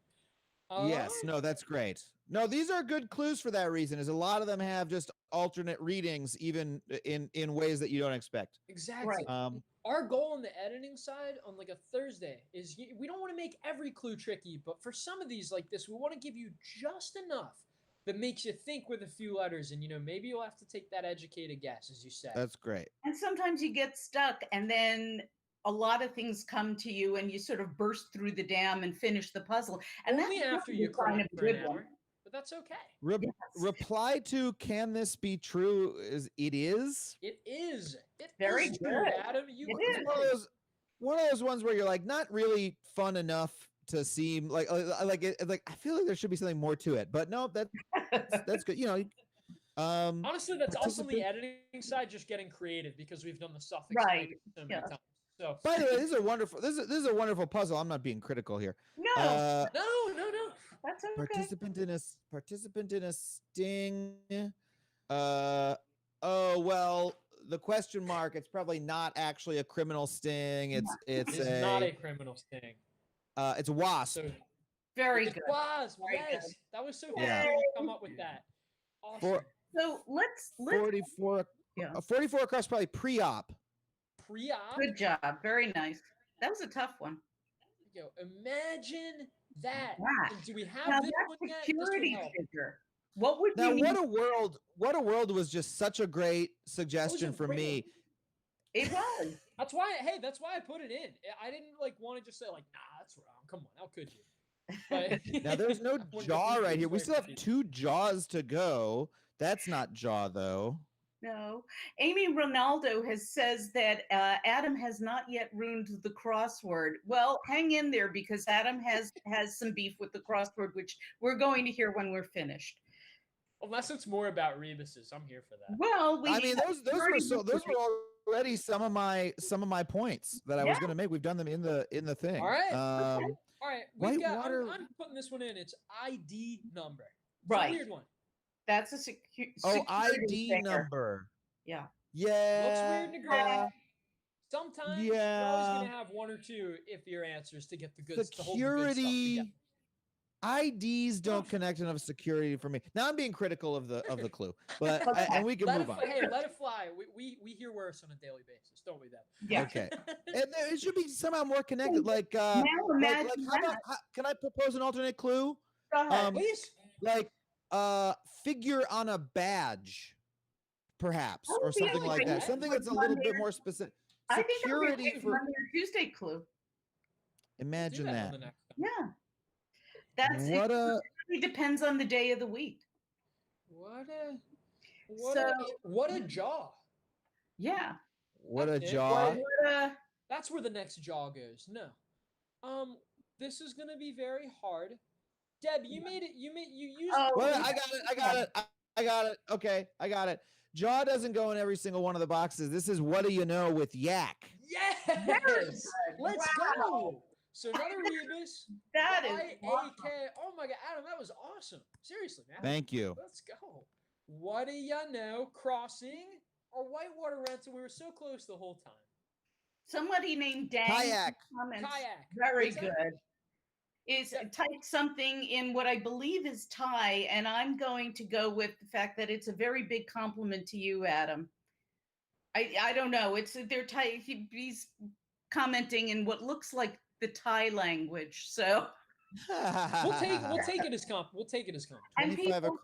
Yes, no, that's great. No, these are good clues for that reason. Is a lot of them have just alternate readings, even in ways that you don't expect. Exactly. Our goal on the editing side on like a Thursday is we don't want to make every clue tricky, but for some of these like this, we want to give you just enough that makes you think with a few letters, and maybe you'll have to take that educated guess, as you said. That's great. And sometimes you get stuck, and then a lot of things come to you, and you sort of burst through the dam and finish the puzzle. And only that's after you cry for an hour, but that's okay. Reply to "Can this be true?" Is it is? It is. It Very is good. true, Adam. It one of those ones where you're like not really fun enough to seem like I feel like there should be something more to it, but no, that's good. Honestly, that's also on the editing side, just getting creative because we've done the suffix right so many times. So, by the way, this is a wonderful puzzle. I'm not being critical here. No, no. That's okay. Participant in a sting. Oh well, the question mark. It's probably not actually a criminal sting. It's not a criminal sting. It's a wasp. So, very good. Wasp. Very yes, good. that was so good. You come up with that. Awesome. So let's 44. 44 across, probably pre-op. Pre-op. Good job. Very nice. That was a tough one. Imagine that. Do we have now this that's one yet? security figure. What would now? you What a world! What a world was just such a great suggestion for me. It was. That's why. Hey, that's why I put it in. I didn't want to just say like, nah, that's wrong. Come on, how could you? But now there's no jaw right here. We still have 2 jaws to go. That's not jaw though. No. Amy Ronaldo says that Adam has not yet ruined the crossword. Well, hang in there because Adam has some beef with the crossword, which we're going to hear when we're finished. Unless it's more about rebuses, I'm here for that. Well, I mean, those were already some of my points that I was going to make. We've done them in the thing. All right. All right. I'm putting this one in. It's ID number. It's a weird one. That's a security ID figure. number. Yeah. Yeah. Looks weird and great. Sometimes you're always going to have 1 or 2 if your answers to get the good security. IDs don't connect enough security for me. Now I'm being critical of the clue, but and we can move on. Hey, let it fly. We hear worse on a daily basis, don't we? Then. Yeah. Okay. And it should be somehow more connected. Like, can I propose an alternate clue? Go ahead. Please. Like, figure on a badge, perhaps, or something like that. Something that's a little bit more specific. Security for Monday or Tuesday clue. Imagine that. Yeah. That's it depends on the day of the week. What a jaw. Yeah. What a jaw. That's where the next jaw goes. No. This is gonna be very hard. Deb, you made it. You used. Well, I got it. Okay, I got it. Jaw doesn't go in every single one of the boxes. This is what do you know with yak. Yes. Let's go. So another rebus. That is awesome. Oh my God, Adam, that was awesome. Seriously, man. Thank you. Let's go. What do you know? Crossing or whitewater rental? We were so close the whole time. Somebody named Dan. Kayak. Very good. Type something in what I believe is Thai, and I'm going to go with the fact that it's a very big compliment to you, Adam. I don't know. They're Thai. He's commenting in what looks like the Thai language. So we'll take it as comp. We'll take it as comp. And people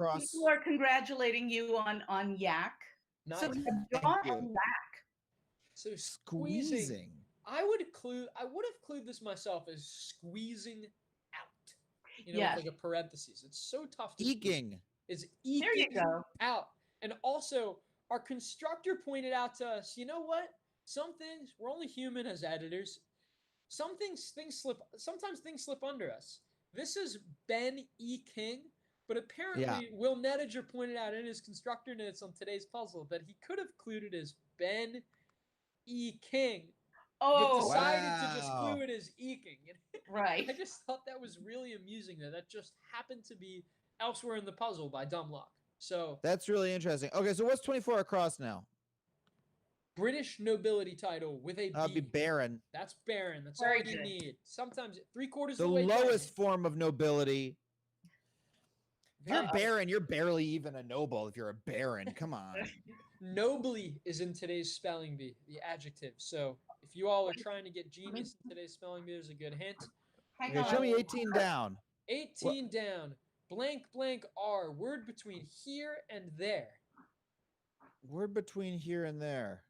are congratulating you on yak. Nice. So jaw and yak. So squeezing. I would have clued this myself as squeezing out. With like a parentheses. It's so tough to eking. Is eking there you go. Out. And also, our constructor pointed out to us, you know what? Some things, we're only human as editors. Sometimes things slip under us. This is Ben E. King, but apparently Will Nediger pointed out in his constructor notes on today's puzzle that he could have clued it as Ben E. King. But decided to just clue it as eking. Right. I just thought that was really amusing that just happened to be elsewhere in the puzzle by dumb luck. So that's really interesting. Okay, so what's 24 across now? British nobility title with a That'd be B. baron. That's baron. That's Very all you good. need. Sometimes 3/4 of The the way lowest done. form of nobility. If you're Very- baron, you're barely even a noble if you're a baron. Come on. Nobly is in today's spelling bee, the adjective. So if you all are trying to get genius in today's spelling bee, there's a good hint. Hang Okay, on. show me 18 down. 18 down. Blank blank R. Word between here and there. Word between here and there.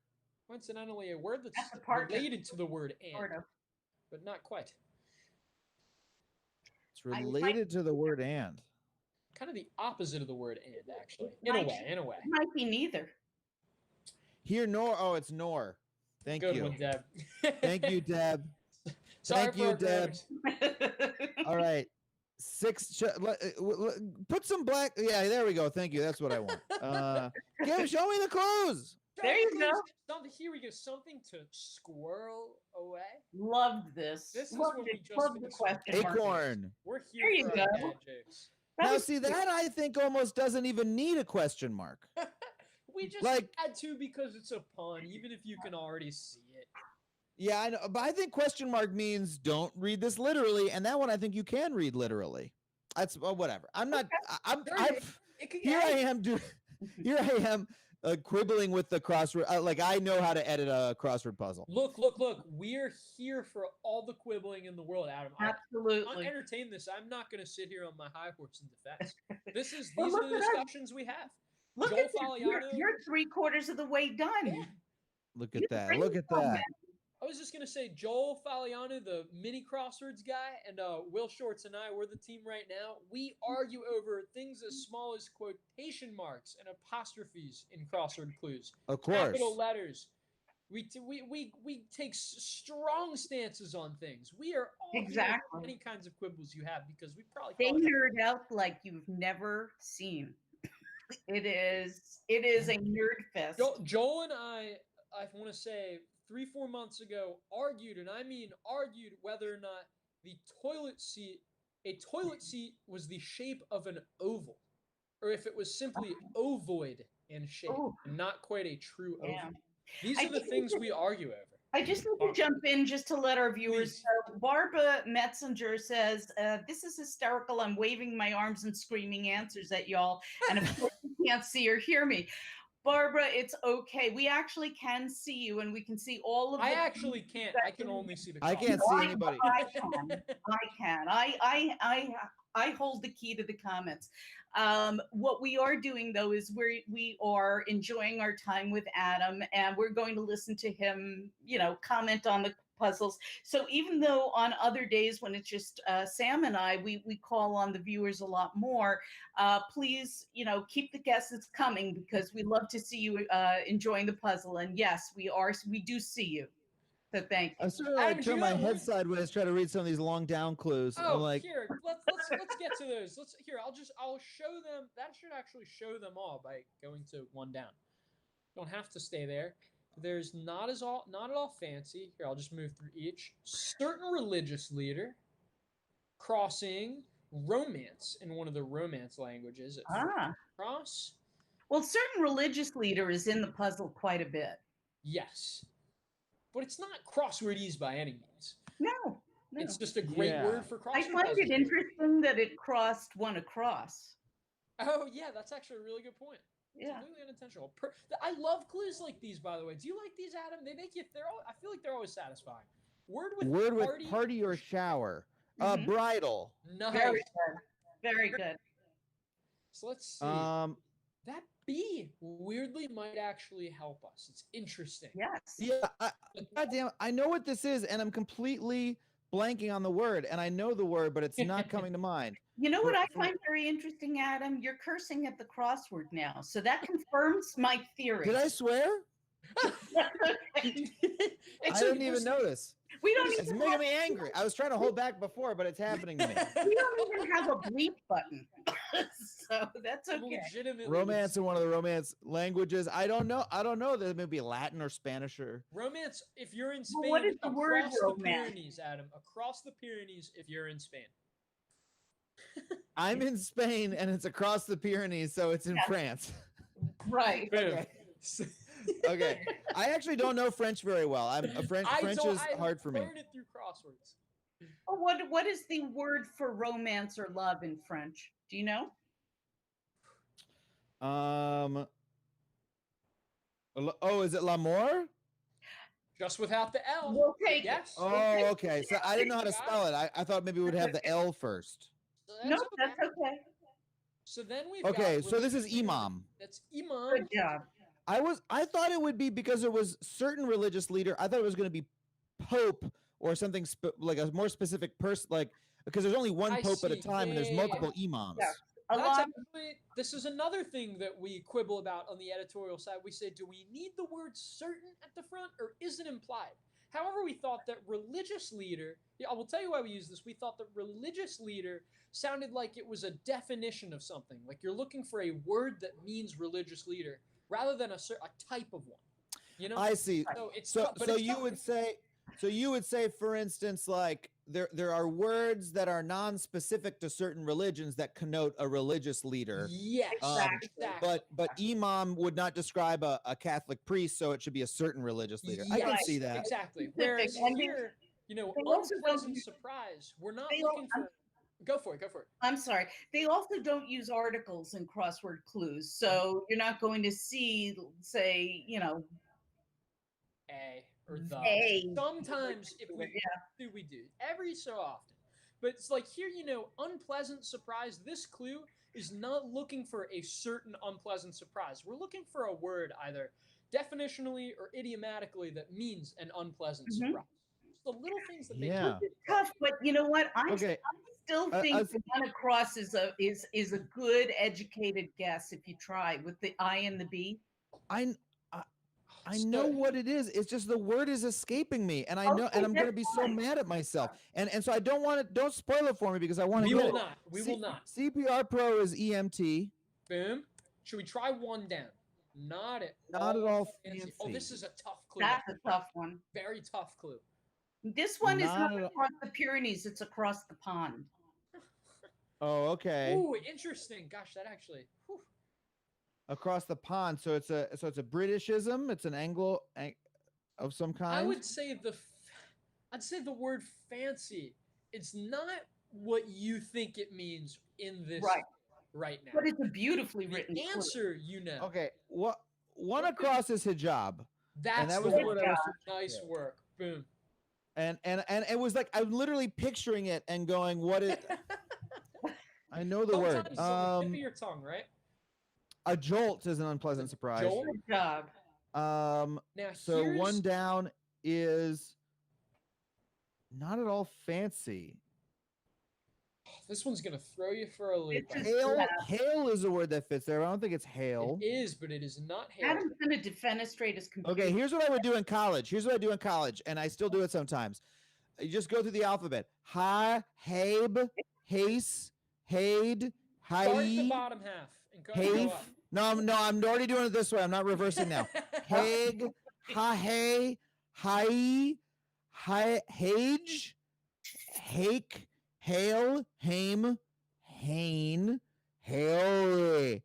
Coincidentally, a word that's That's a partner. related to the word and, Sort of. but not quite. It's related to the word and. Kind of the opposite of the word and, actually. In a way. Might be neither. Here nor. Oh, it's nor. Thank Good you. one, Deb. Thank you, Deb. Sorry Thank for you, our Deb. grammars. All right. Put some black. Yeah, there we go. Thank you. That's what I want. Show me the clues. There you go. Here we go. Something to squirrel away. Loved this. This is Loved what it. we just Loved the finished. question mark. Acorn. We're There here you for our go. dad jokes. Now, was see, cute. that I think almost doesn't even need a question mark. We just Like- had to because it's a pun, even if you can already see it. Yeah, I know, but I think question mark means don't read this literally, and that one I think you can read literally. That's whatever. I'm not. I'm. It could Here I am. Here I am quibbling with the crossword. Like I know how to edit a crossword puzzle. Look. We're here for all the quibbling in the world, Adam. I'll Absolutely. entertain this. I'm not going to sit here on my high horse in defense. These Well, are look the at us. discussions we have. Look Joel at you. Faliano. You're 3/4 of the way done. Yeah. Look You at that. really Look at done that. I was just gonna say Joel Faliano, the mini crosswords guy, and Will Shorts and I, we're the team right now. We argue over things as small as quotation marks and apostrophes in crossword clues. Of course. Capital letters. We take strong stances on things. We are all here Exactly. for any kinds of quibbles you have because we probably They call it- nerd out like you've never seen. It is a nerd fest. Joel and I want to say 3-4 months ago argued, and I mean argued, whether or not a toilet seat was the shape of an oval, or if it was simply ovoid in shape, Ooh. and not quite a true oval. Yeah. These I are the think things we argue over. I just need to jump in just to let our viewers Please. know. Barbara Metzinger says, this is hysterical. I'm waving my arms and screaming answers at y'all. And of course, you can't see or hear me. Barbara, it's okay. We actually can see you and we can see all of I the actually can't. I can only see the I color. can't see anybody. I can. I hold the key to the comments. What we are doing though is we are enjoying our time with Adam, and we're going to listen to him, comment on the puzzles. So even though on other days when it's just Sam and I, we call on the viewers a lot more. Please, keep the guesses coming because we love to see you enjoying the puzzle. And yes, we do see you. So thank you. I'm sort of Adam, like do you turn my know head what- sideways, try to read some of these long down clues. Oh, I'm like, here, let's get to those. I'll show them. That should actually show them all by going to one down. Don't have to stay there. There's not at all fancy. Here, I'll just move through each. Certain religious leader, crossing, romance in one of the romance languages. Cross. Well, certain religious leader is in the puzzle quite a bit. Yes, but it's not crosswordese by any means. No. It's just a great Yeah. word for crossword I find puzzles. it interesting that it crossed one across. Oh yeah, that's actually a really good point. It's Yeah. completely unintentional. I love clues like these, by the way. Do you like these, Adam? They make you. I feel like they're always satisfying. Word with party or shower. Mhm. Bridal. Nice. Very good. Very good. So let's see. That B weirdly might actually help us. It's interesting. Yes. Yeah, goddamn, I know what this is, and I'm completely blanking on the word, and I know the word, but it's not coming to mind. You know what I find very interesting, Adam? You're cursing at the crossword now. So that confirms my theory. Did I swear? I didn't even notice. We don't It's even making me angry. I was trying to hold back before, but it's happening to me. we don't even have a bleep button. So that's okay. Legitimately, Romance in one of the romance languages. I don't know. There may be Latin or Spanish or. romance. If you're in Well, Spain, what is the word across the romance? Pyrenees, Adam. Across the Pyrenees, if you're in Spain. I'm in Spain, and it's across the Pyrenees, so it's in France. Right. Okay. Okay. I actually don't know French very well. French is hard for me. I learned it through crosswords. Oh, what is the word for romance or love in French? Do you know? Oh, is it l'amour? Just without the L. We'll take Yes. it. Oh, okay. So I didn't know how to spell it. I thought maybe we would have the L first. So No, that's okay. So then we've Okay, got so this is religious leader. imam. That's imam. Good job. I thought it would be because it was certain religious leader. I thought it was going to be pope or something like a more specific person, like because there's only one pope at a time and there's multiple imams. Yeah. This is another thing that we quibble about on the editorial side. We say, do we need the word certain at the front or is it implied? However, we thought that religious leader, I will tell you why we use this. We thought that religious leader sounded like it was a definition of something. Like you're looking for a word that means religious leader rather than a type of one. You know? I see. So you would say, for instance, like there are words that are non-specific to certain religions that connote a religious leader. Yes, exactly. But imam would not describe a Catholic priest, so it should be a certain religious leader. Yes, I can see that. Exactly. Whereas here, unpleasant surprise. We're not looking for. Go for it. I'm sorry. They also don't use articles in crossword clues, so you're not going to see, say, a or the. A. Sometimes if we do every so often, but it's like here, unpleasant surprise. This clue is not looking for a certain unpleasant surprise. We're looking for a word either definitionally or idiomatically that means an unpleasant surprise. Just the little things that make it tough. But you know what? I still think the one across is a good educated guess if you try with the I and the B. I know what it is. It's just the word is escaping me, and I know, and I'm going to be so mad at myself. And so I don't want to. Don't spoil it for me because I want to. We will not. We will not. CPR Pro is EMT. Boom. Should we try one down? Not at all fancy. Oh, this is a tough clue. That's a tough one. Very tough clue. This one is not across the Pyrenees. It's across the pond. Oh, okay. Ooh, interesting. Gosh, that actually. Whew. Across the pond, so it's a Britishism. It's an Anglo of some kind. I would say I'd say the word fancy. It's not what you think it means in this right now. But it's a beautifully written answer. Okay, what one across is hijab. That was what I was. Nice work. Boom. And it was like I'm literally picturing it and going, "What is?" I know the word. Tip of your tongue, right? A jolt is an unpleasant surprise. Jolt? Good job. Now, so one down is not at all fancy. This one's gonna throw you for a loop. Hail is a word that fits there. I don't think it's hail. It is, but it is not hail. Adam's gonna defenestrate his computer. Okay, here's what I would do in college. And I still do it sometimes. You just go through the alphabet. Ha, habe, haste, hade, hi. Start the bottom half and go up. No, I'm already doing it this way. I'm not reversing now. Haig, ha-hey, hi, hage, hake, hail, hame, hain, hail,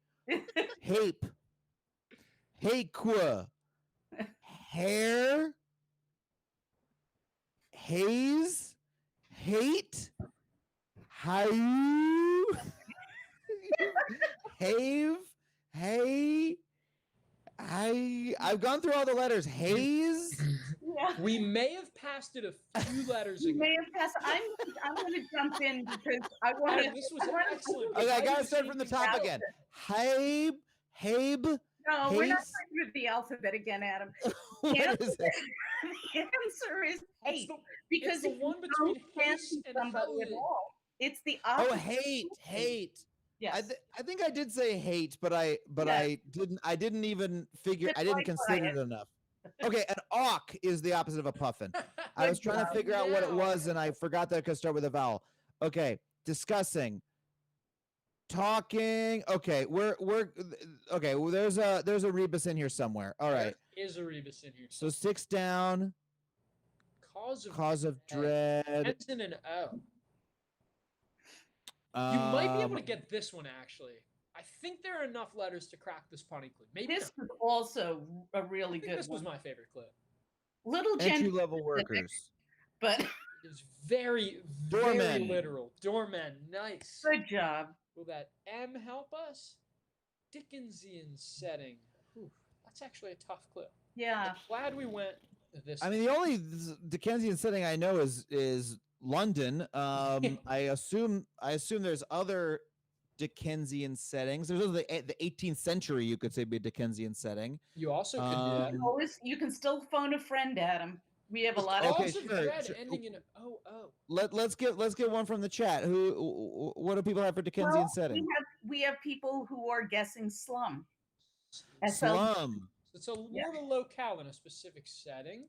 hape, hakewa, hair, haze, hate, hayu, have, hey, I've gone through all the letters. Haze. Yeah. We may have passed it a few letters ago. May have passed. I'm going to jump in because I want to. This was excellent. Okay, I gotta start from the top again. Habe. No, we're not going through the alphabet again, Adam. What is it? The answer is hate. Because it's the one between haste and somebody at all. It's the opposite. opposite. Hate. Yes. I think I did say hate, but I didn't even figure. I didn't consider it enough. Okay, an awk is the opposite of a puffin. I was trying to figure out what it was, and I forgot that it could start with a vowel. Okay, discussing, talking. Okay, we're okay. Well, there's a rebus in here somewhere. All right, there is a rebus in here. So 6 down. Cause of dread. Ends in an O. You might be able to get this one actually. I think there are enough letters to crack this punny clue. Maybe This not. was also a I really think good this was one. my favorite clue. Little Entry gender level specific, workers. but It is very, very Doormen. literal. Doormen. Nice. good job. Will that M help us? Dickensian setting. Whew, that's actually a tough clue. Yeah. Glad we went this I mean, way. the only Dickensian setting I know is London. I assume there's other Dickensian settings. There's also the 18th century. You could say be a Dickensian setting. You also could do that. You can still phone a friend, Adam. We have a lot of. Okay, Calls of sure, dread sure. ending in OO. Let's get one from the chat. What do people have for Dickensian setting? We have people who are guessing slum. Slum. It's a more of a locale than a specific setting.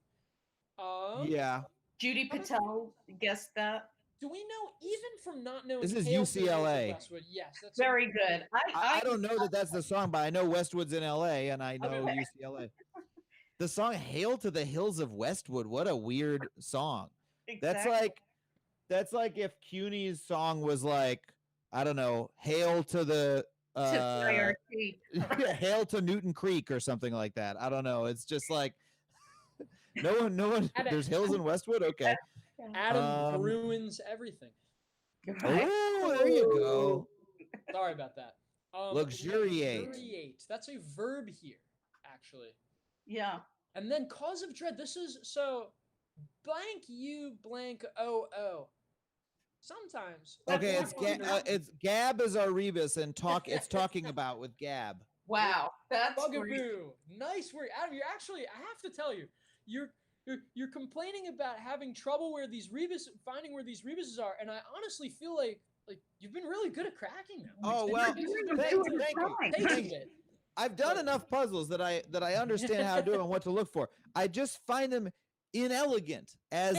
Yeah. Judy Patel guessed that. Do we know, even from not knowing This is Hail to the Hills of UCLA. Westwood? Yes, that's Very good. I don't know that that's the song, but I know Westwood's in LA, and I know Okay. UCLA. The song "Hail to the Hills of Westwood." What a weird song. Exactly. That's like if CUNY's song was like, I don't know, "Hail to the Hail to Newton Creek" or something like that. I don't know. It's just like no one. There's hills in Westwood. Okay. Adam ruins everything. Right. Oh, there you go. Sorry about that. Luxuriate. Luxuriate. That's a verb here, actually. Yeah. And then cause of dread. This is so blank U blank OO. Sometimes. Okay, it's Gab is our rebus and it's talking about with Gab. Wow, that's bugaboo. Nice work, Adam. You're actually, I have to tell you, you're complaining about having trouble finding where these rebuses are, and I honestly feel like you've been really good at cracking them. Oh well, thank you. I've done enough puzzles that I understand how to do and what to look for. I just find them inelegant as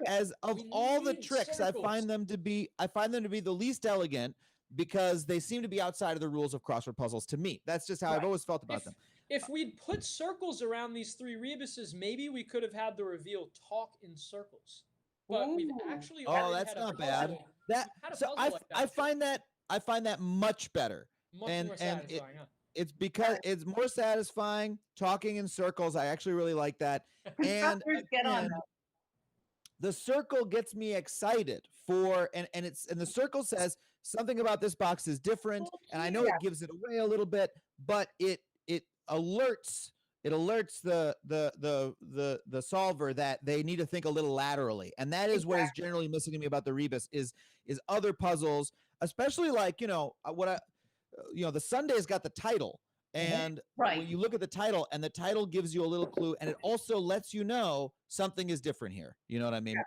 as of all the tricks. I find them to be the least elegant because they seem to be outside of the rules of crossword puzzles to me. That's just how I've always felt about them. If we'd put circles around these three rebuses, maybe we could have had the reveal talk in circles. But we've actually that's not bad. I find that much better. Much more satisfying, huh? It's because it's more satisfying talking in circles. I actually really like that. And again, the circle gets me excited for and the circle says something about this box is different, and I know it gives it away a little bit, but it alerts the solver that they need to think a little laterally, and that is what is generally missing to me about the rebus is other puzzles, especially like the Sunday's got the title, and when you look at the title, and the title gives you a little clue, and it also lets you know something is different here. You know what I mean?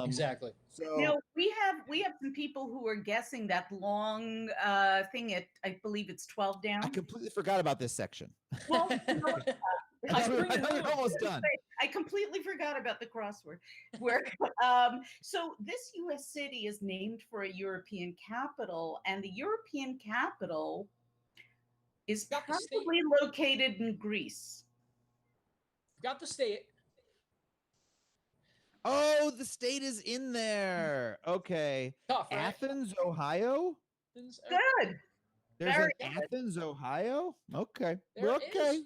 Exactly. So we have some people who are guessing that long thing at, I believe it's 12 down. I completely forgot about this section. Well, I thought you're almost done. I completely forgot about the crossword. Where so this U.S. city is named for a European capital, and the European capital is probably located in Greece. Got the state. Oh, the state is in there. Okay. Tough, right? Athens, Ohio? Good. There's Athens, Ohio? Okay. Okay.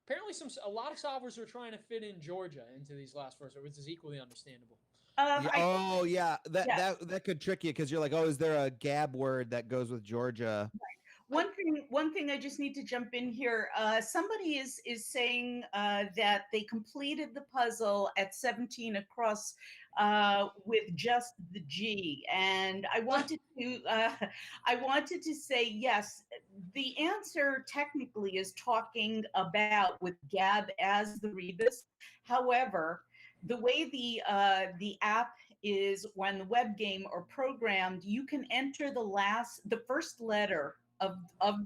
Apparently a lot of solvers are trying to fit in Georgia into these last four, which is equally understandable. That could trick you because you're like, oh, is there a Gab word that goes with Georgia? One thing I just need to jump in here. Somebody is saying that they completed the puzzle at 17 across with just the G, and I wanted to say yes. The answer technically is talking about with Gab as the rebus. However, the way the app is when the web game or programmed, you can enter the first letter of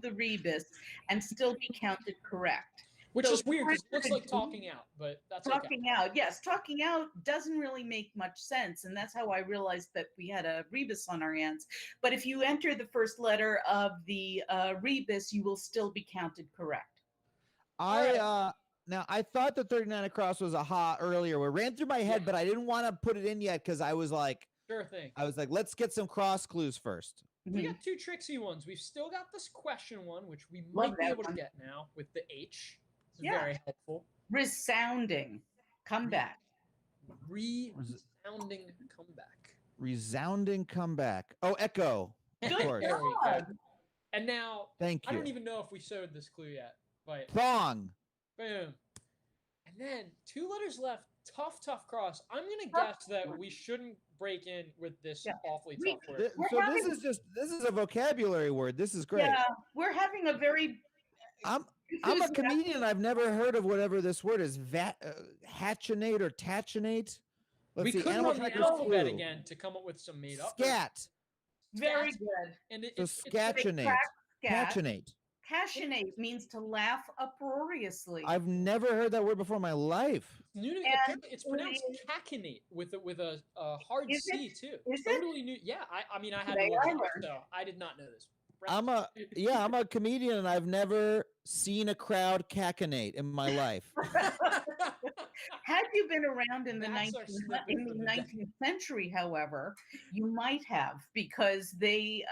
the rebus and still be counted correct. Which is weird because it looks like talking out, but that's talking out. Yes, talking out doesn't really make much sense, and that's how I realized that we had a rebus on our hands. But if you enter the first letter of the rebus, you will still be counted correct. Now I thought the 39 across was a ha earlier. It ran through my head, but I didn't want to put it in yet because I was like, sure thing. I was like, let's get some cross clues first. We Mhm. got two tricksy ones. We've still got this question one, which we Love might be that able to one. get now with the H. It's Yeah. very helpful. Resounding comeback. Resounding comeback. Resounding comeback. Oh, echo. Of Good course. Very job. good. And now, Thank I you. don't even know if we showed this clue yet, but Thong. boom. And then 2 letters left. Tough cross. I'm gonna Tough guess that we shouldn't break in with this Yeah. awfully We- tough word. We're So having- this is a vocabulary word. This is great. Yeah, we're having a very I'm a enthusiastic- comedian. I've never heard of whatever this word is. Hatchinate or tachinate. Let's We see. could Animal run the crackers alphabet clue. again to come up with some made up. Scat. very Scat. good. And So it's scatchinate. Scat. Catchinate. Passionate means to laugh uproariously. I've never heard that word before in my life. new to me. And Apparently it's pronounced it is- cacinate with a hard Is C it? too. Is it? Totally new. Yeah, I mean I had to Today look I it up, learned. so I did not know this. I'm a comedian and I've never seen a crowd cacinate in my life. Had you been around in the That's our 19th, snippet in for the the day. 19th century, however, you might have, because they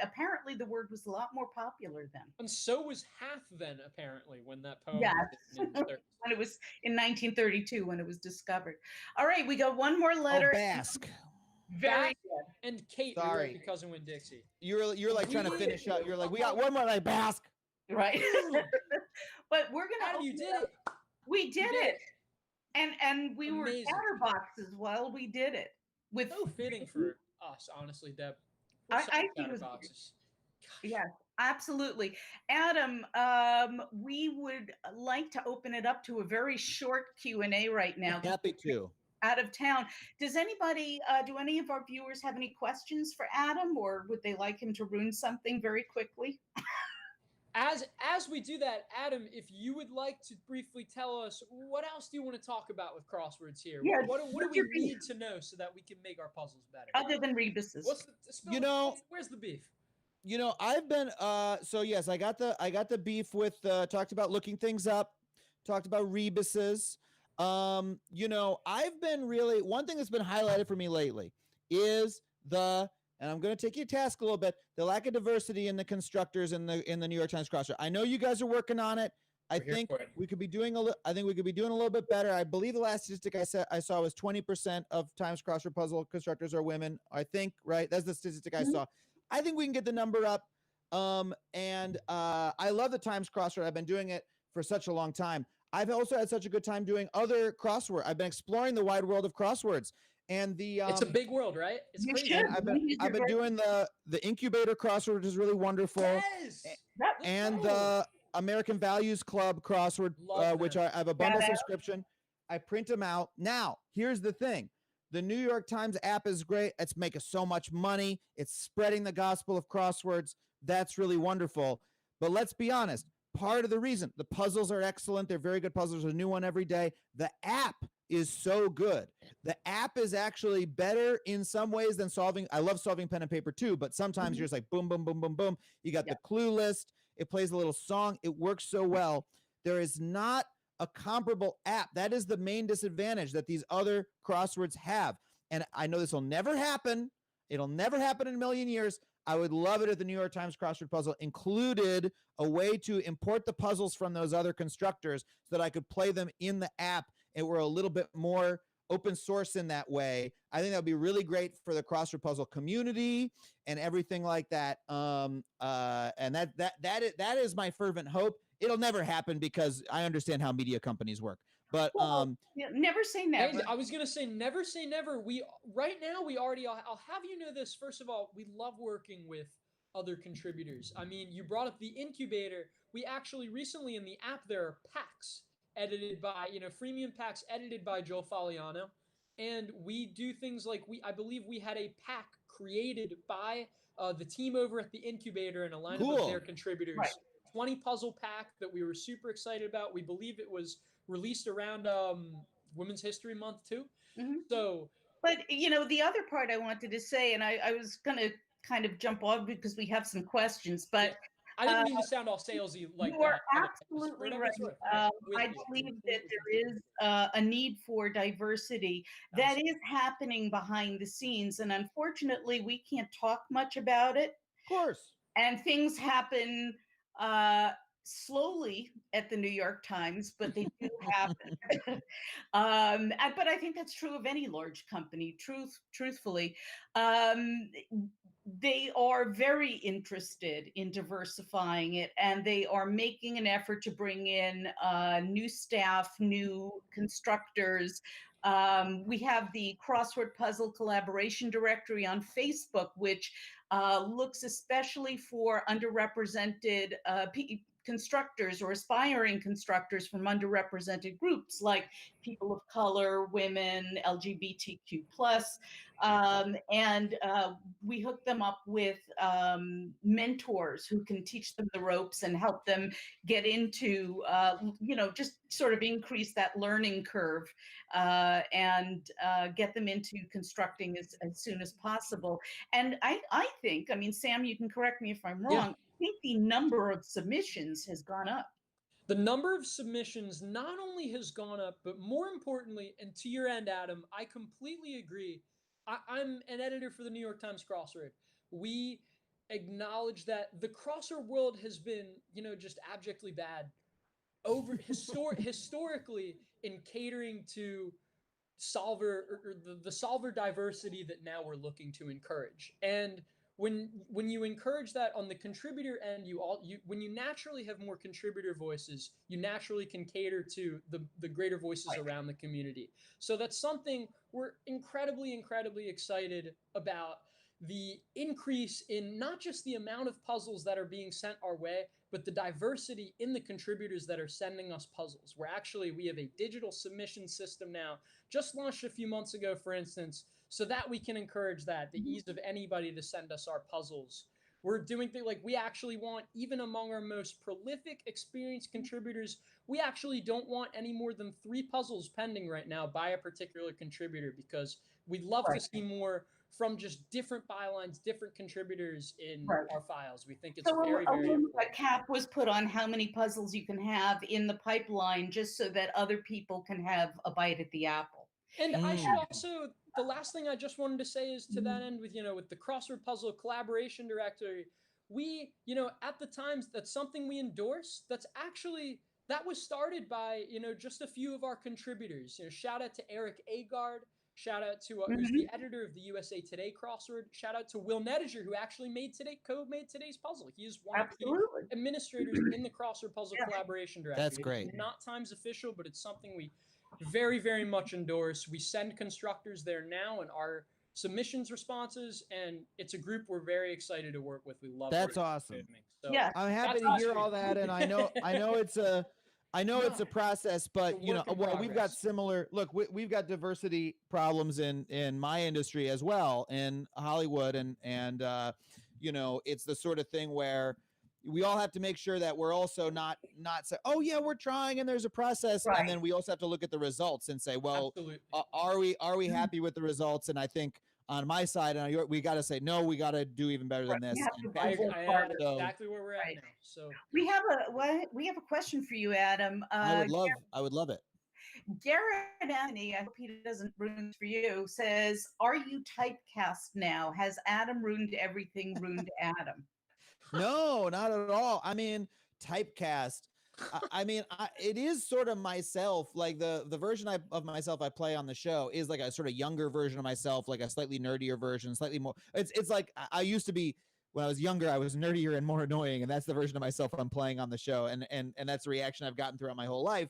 apparently the word was a lot more popular then. And so was Hath then apparently when that poem Yes. was written in the 30s. When it was in 1932 when it was discovered. All right, we got one more Oh, letter. Basque. Very Basque. good. And Kate, Sorry. we were cousin Win Dixie. You're like trying to We- finish up. You're like, we got one more like Basque. Right. But we're gonna Adam, you open did up- it. We did did it. And we were Amazing. chatterboxes while we did it. With So fitting for us, honestly, Deb. I think it was- chatterboxes. Yes, absolutely. Adam, we would like to open it up to a very short Q&A right now. Happy to. Out of town. Does anybody, do any of our viewers have any questions for Adam, or would they like him to ruin something very quickly? As we do that, Adam, if you would like to briefly tell us what else do you want to talk about with crosswords here? Yeah, What do what's we your beef? need to know so that we can make our puzzles better? Other than Rebus's. What's the spill You it. know- Where's the beef? You know, I've been so yes, I got the beef with talked about looking things up, talked about rebuses. You know, I've been really one thing that's been highlighted for me lately is and I'm going to take you to task a little bit, the lack of diversity in the constructors in the New York Times crossword. I know you guys are working on it. I We're here think for it. we could be doing I think we could be doing a little bit better. I believe the last statistic I saw was 20% of Times crossword puzzle constructors are women. I think, right? That's the statistic I Mhm. saw. I think we can get the number up. I love the Times crossword. I've been doing it for such a long time. I've also had such a good time doing other crossword. I've been exploring the wide world of crosswords. And the It's a big world, right? It's You crazy. should. I've been doing the incubator crossword, which is really wonderful, Yes. Yep. Let's and go. the American Values Club crossword, Love which them. I have a bundle Shout out. subscription. I print them out. Now, here's the thing. The New York Times app is great. It's making so much money. It's spreading the gospel of crosswords. That's really wonderful. But let's be honest. Part of the reason the puzzles are excellent. They're very good puzzles. There's a new one every day. The app is so good. The app is actually better in some ways than solving. I love solving pen and paper too, but sometimes Mhm. you're just like boom, boom, boom, boom, boom. You got Yeah. the clue list. It plays a little song. It works so well. There is not a comparable app. That is the main disadvantage that these other crosswords have. And I know this will never happen. It'll never happen in a million years. I would love it if the New York Times crossword puzzle included a way to import the puzzles from those other constructors so that I could play them in the app and we're a little bit more open source in that way. I think that would be really great for the crossword puzzle community and everything like that. And that is my fervent hope. It'll never happen because I understand how media companies work. But Well, yeah, never say Hey, never. I was gonna say never say never. We right now we already. I'll have you know this. First of all, we love working with other contributors. I mean, you brought up the incubator. We actually recently in the app there are packs edited by freemium packs edited by Joe Faliano, and we do things like I believe we had a pack created by the team over at the incubator and a lineup of Cool. their contributors. Right. 20 puzzle pack that we were super excited about. We believe it was released around Women's History Month too. Mhm. So But the other part I wanted to say, and I was going to kind of jump off because we have some questions, but I didn't mean to sound all salesy like you are that. but it's for absolutely whatever right. it's worth. Yeah, with I you. believe that there is a need for diversity that is happening behind the scenes, and unfortunately, we can't talk much about it course. And things happen uh, slowly at the New York Times, but they do happen. But I think that's true of any large company. Truthfully, um, they are very interested in diversifying it, and they are making an effort to bring in new staff, new constructors. We have the Crossword Puzzle Collaboration Directory on Facebook, which looks especially for underrepresented constructors or aspiring constructors from underrepresented groups like people of color, women, LGBTQ plus, and we hook them up with mentors who can teach them the ropes and help them get into, just sort of increase that learning curve and get them into constructing as soon as possible. And I think, I mean, Sam, you can correct me if I'm wrong, I think the number of submissions has gone up. The number of submissions not only has gone up, but more importantly, and to your end, Adam, I completely agree. I'm an editor for the New York Times Crossword. We acknowledge that the crossword world has been, just abjectly bad historically in catering to solver or the solver diversity that now we're looking to encourage. And when you encourage that on the contributor end, when you naturally have more contributor voices, you naturally can cater to the greater voices around the community. So that's something we're incredibly excited about, the increase in not just the amount of puzzles that are being sent our way, but the diversity in the contributors that are sending us puzzles. We have a digital submission system now, just launched a few months ago, for instance, so that we can encourage that, the ease of anybody to send us our puzzles. We're doing things like, we actually want, even among our most prolific, experienced contributors, we actually don't want any more than 3 puzzles pending right now by a particular contributor, because we'd love to see more from just different bylines, different contributors in our files. We think it's very important. A cap was put on how many puzzles you can have in the pipeline, just so that other people can have a bite at the apple. And I should also, the last thing I just wanted to say is, to that end, with the Crossword Puzzle Collaboration Directory, we, at the Times, that's something we endorse. That was started by, just a few of our contributors. Shout out to Eric Agard. Shout out to who's the editor of the USA Today crossword. Shout out to Will Nediger, who actually co-made today's puzzle. He is one of the administrators in the Crossword Puzzle Collaboration Directory. That's great. It's not Times official, but it's something we very much endorse. We send constructors there now and our submissions responses, and it's a group we're very excited to work with. We love it. That's awesome. So I'm happy to hear all that, and I know it's a it's a process, but we've got similar. Look, we've got diversity problems in my industry as well, in Hollywood, and it's the sort of thing where we all have to make sure that we're also not say, oh yeah, we're trying and there's a process, and then we also have to look at the results and say, well, are we happy with the results? And I think on my side, and we got to say, no, we got to do even better than this. Exactly where we're at now. So we have a question for you, Adam. I would love it. Garrett Anthony, I hope he doesn't ruin it for you, says, are you typecast now? Has Adam ruined everything? Ruined Adam? No, not at all. I mean, typecast. It is sort of myself. Like the version of myself I play on the show is like a sort of younger version of myself, like a slightly nerdier version, slightly more. It's like I used to be when I was younger. I was nerdier and more annoying, and that's the version of myself I'm playing on the show, and that's the reaction I've gotten throughout my whole life.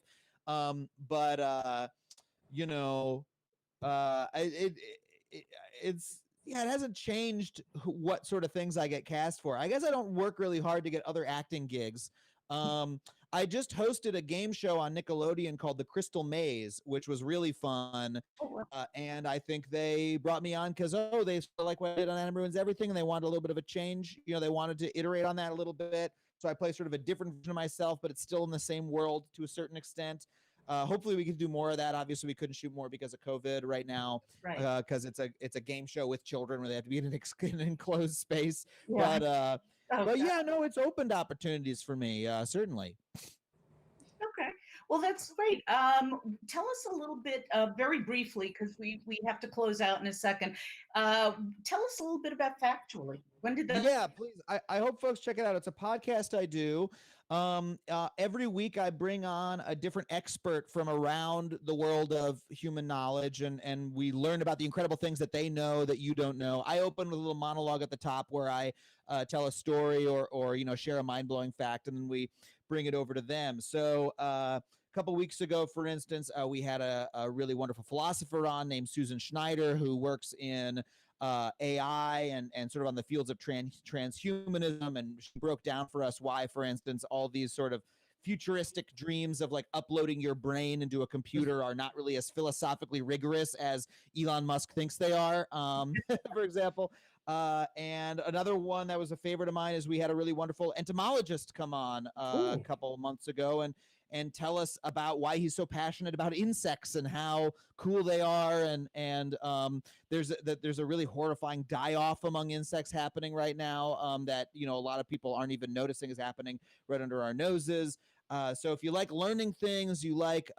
It hasn't changed what sort of things I get cast for. I guess I don't work really hard to get other acting gigs. I just hosted a game show on Nickelodeon called The Crystal Maze, which was really fun. And I think they brought me on because, they like what I did on Adam Ruins Everything, and they wanted a little bit of a change. They wanted to iterate on that a little bit. So I play sort of a different version of myself, but it's still in the same world to a certain extent. Hopefully we can do more of that. Obviously we couldn't shoot more because of COVID right now, because it's a game show with children where they have to be in an enclosed space. Yeah. But yeah, no, it's opened opportunities for me, certainly. Okay. Well, that's great. Tell us a little bit, very briefly, because we have to close out in a second. Tell us a little bit about Factually. When did that? Yeah, please. I hope folks check it out. It's a podcast I do. Every week I bring on a different expert from around the world of human knowledge, and we learn about the incredible things that they know that you don't know. I open with a little monologue at the top where I tell a story or share a mind-blowing fact, and then we bring it over to them. So a couple weeks ago, for instance, we had a really wonderful philosopher on named Susan Schneider, who works in AI and sort of on the fields of transhumanism, and she broke down for us why, for instance, all these sort of futuristic dreams of like uploading your brain into a computer are not really as philosophically rigorous as Elon Musk thinks they are, for example. And another one that was a favorite of mine is we had a really wonderful entomologist come on a couple months ago and tell us about why he's so passionate about insects and how cool they are. And there's a really horrifying die-off among insects happening right now that, a lot of people aren't even noticing is happening right under our noses. So if you like learning things, you like,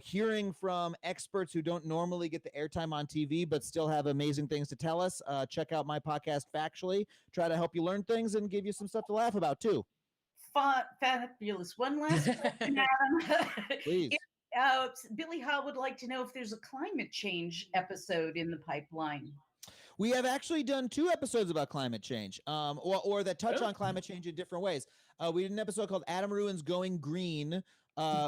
hearing from experts who don't normally get the airtime on TV, but still have amazing things to tell us, check out my podcast, Factually. Try to help you learn things and give you some stuff to laugh about too. Fabulous. One last question, Adam. Please. Billy Haw would like to know if there's a climate change episode in the pipeline. We have actually done 2 episodes about climate change, or that touch on climate change in different ways. We did an episode called Adam Ruins Going Green,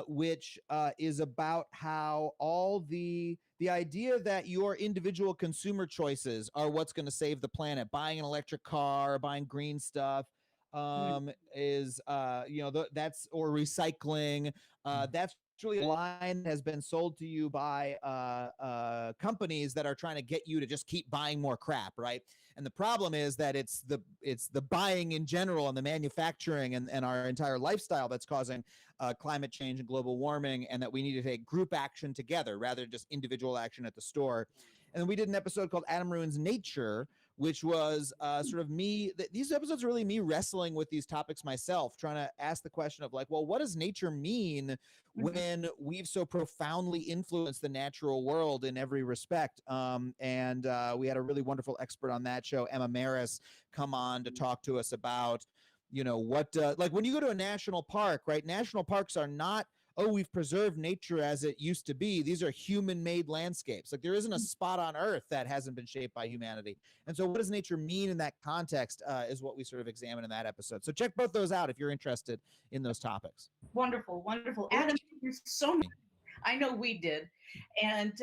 which is about how all the idea that your individual consumer choices are what's going to save the planet, buying an electric car, buying green stuff, is that's, or recycling, that's really a line that has been sold to you by companies that are trying to get you to just keep buying more crap, right? And the problem is that it's the buying in general and the manufacturing and our entire lifestyle that's causing climate change and global warming, and that we need to take group action together rather than just individual action at the store. And then we did an episode called Adam Ruins Nature, which was sort of me. These episodes are really me wrestling with these topics myself, trying to ask the question of like, well, what does nature mean when we've so profoundly influenced the natural world in every respect? And we had a really wonderful expert on that show, Emma Maris, come on to talk to us about, what, like when you go to a national park, right? National parks are not, oh, we've preserved nature as it used to be. These are human-made landscapes. Like there isn't a spot on Earth that hasn't been shaped by humanity. And so what does nature mean in that context is what we sort of examine in that episode. So check both those out if you're interested in those topics. Wonderful, wonderful. Adam, thank you so much. I know we did. And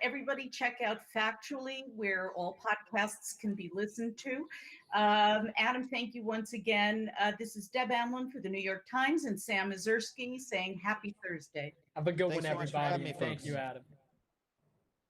everybody check out Factually, where all podcasts can be listened to. Adam, thank you once again. This is Deb Amlen for the New York Times and Sam Ezersky saying happy Thursday. Have a good Thanks one, so much for having everybody. me, Thank folks. you, Adam.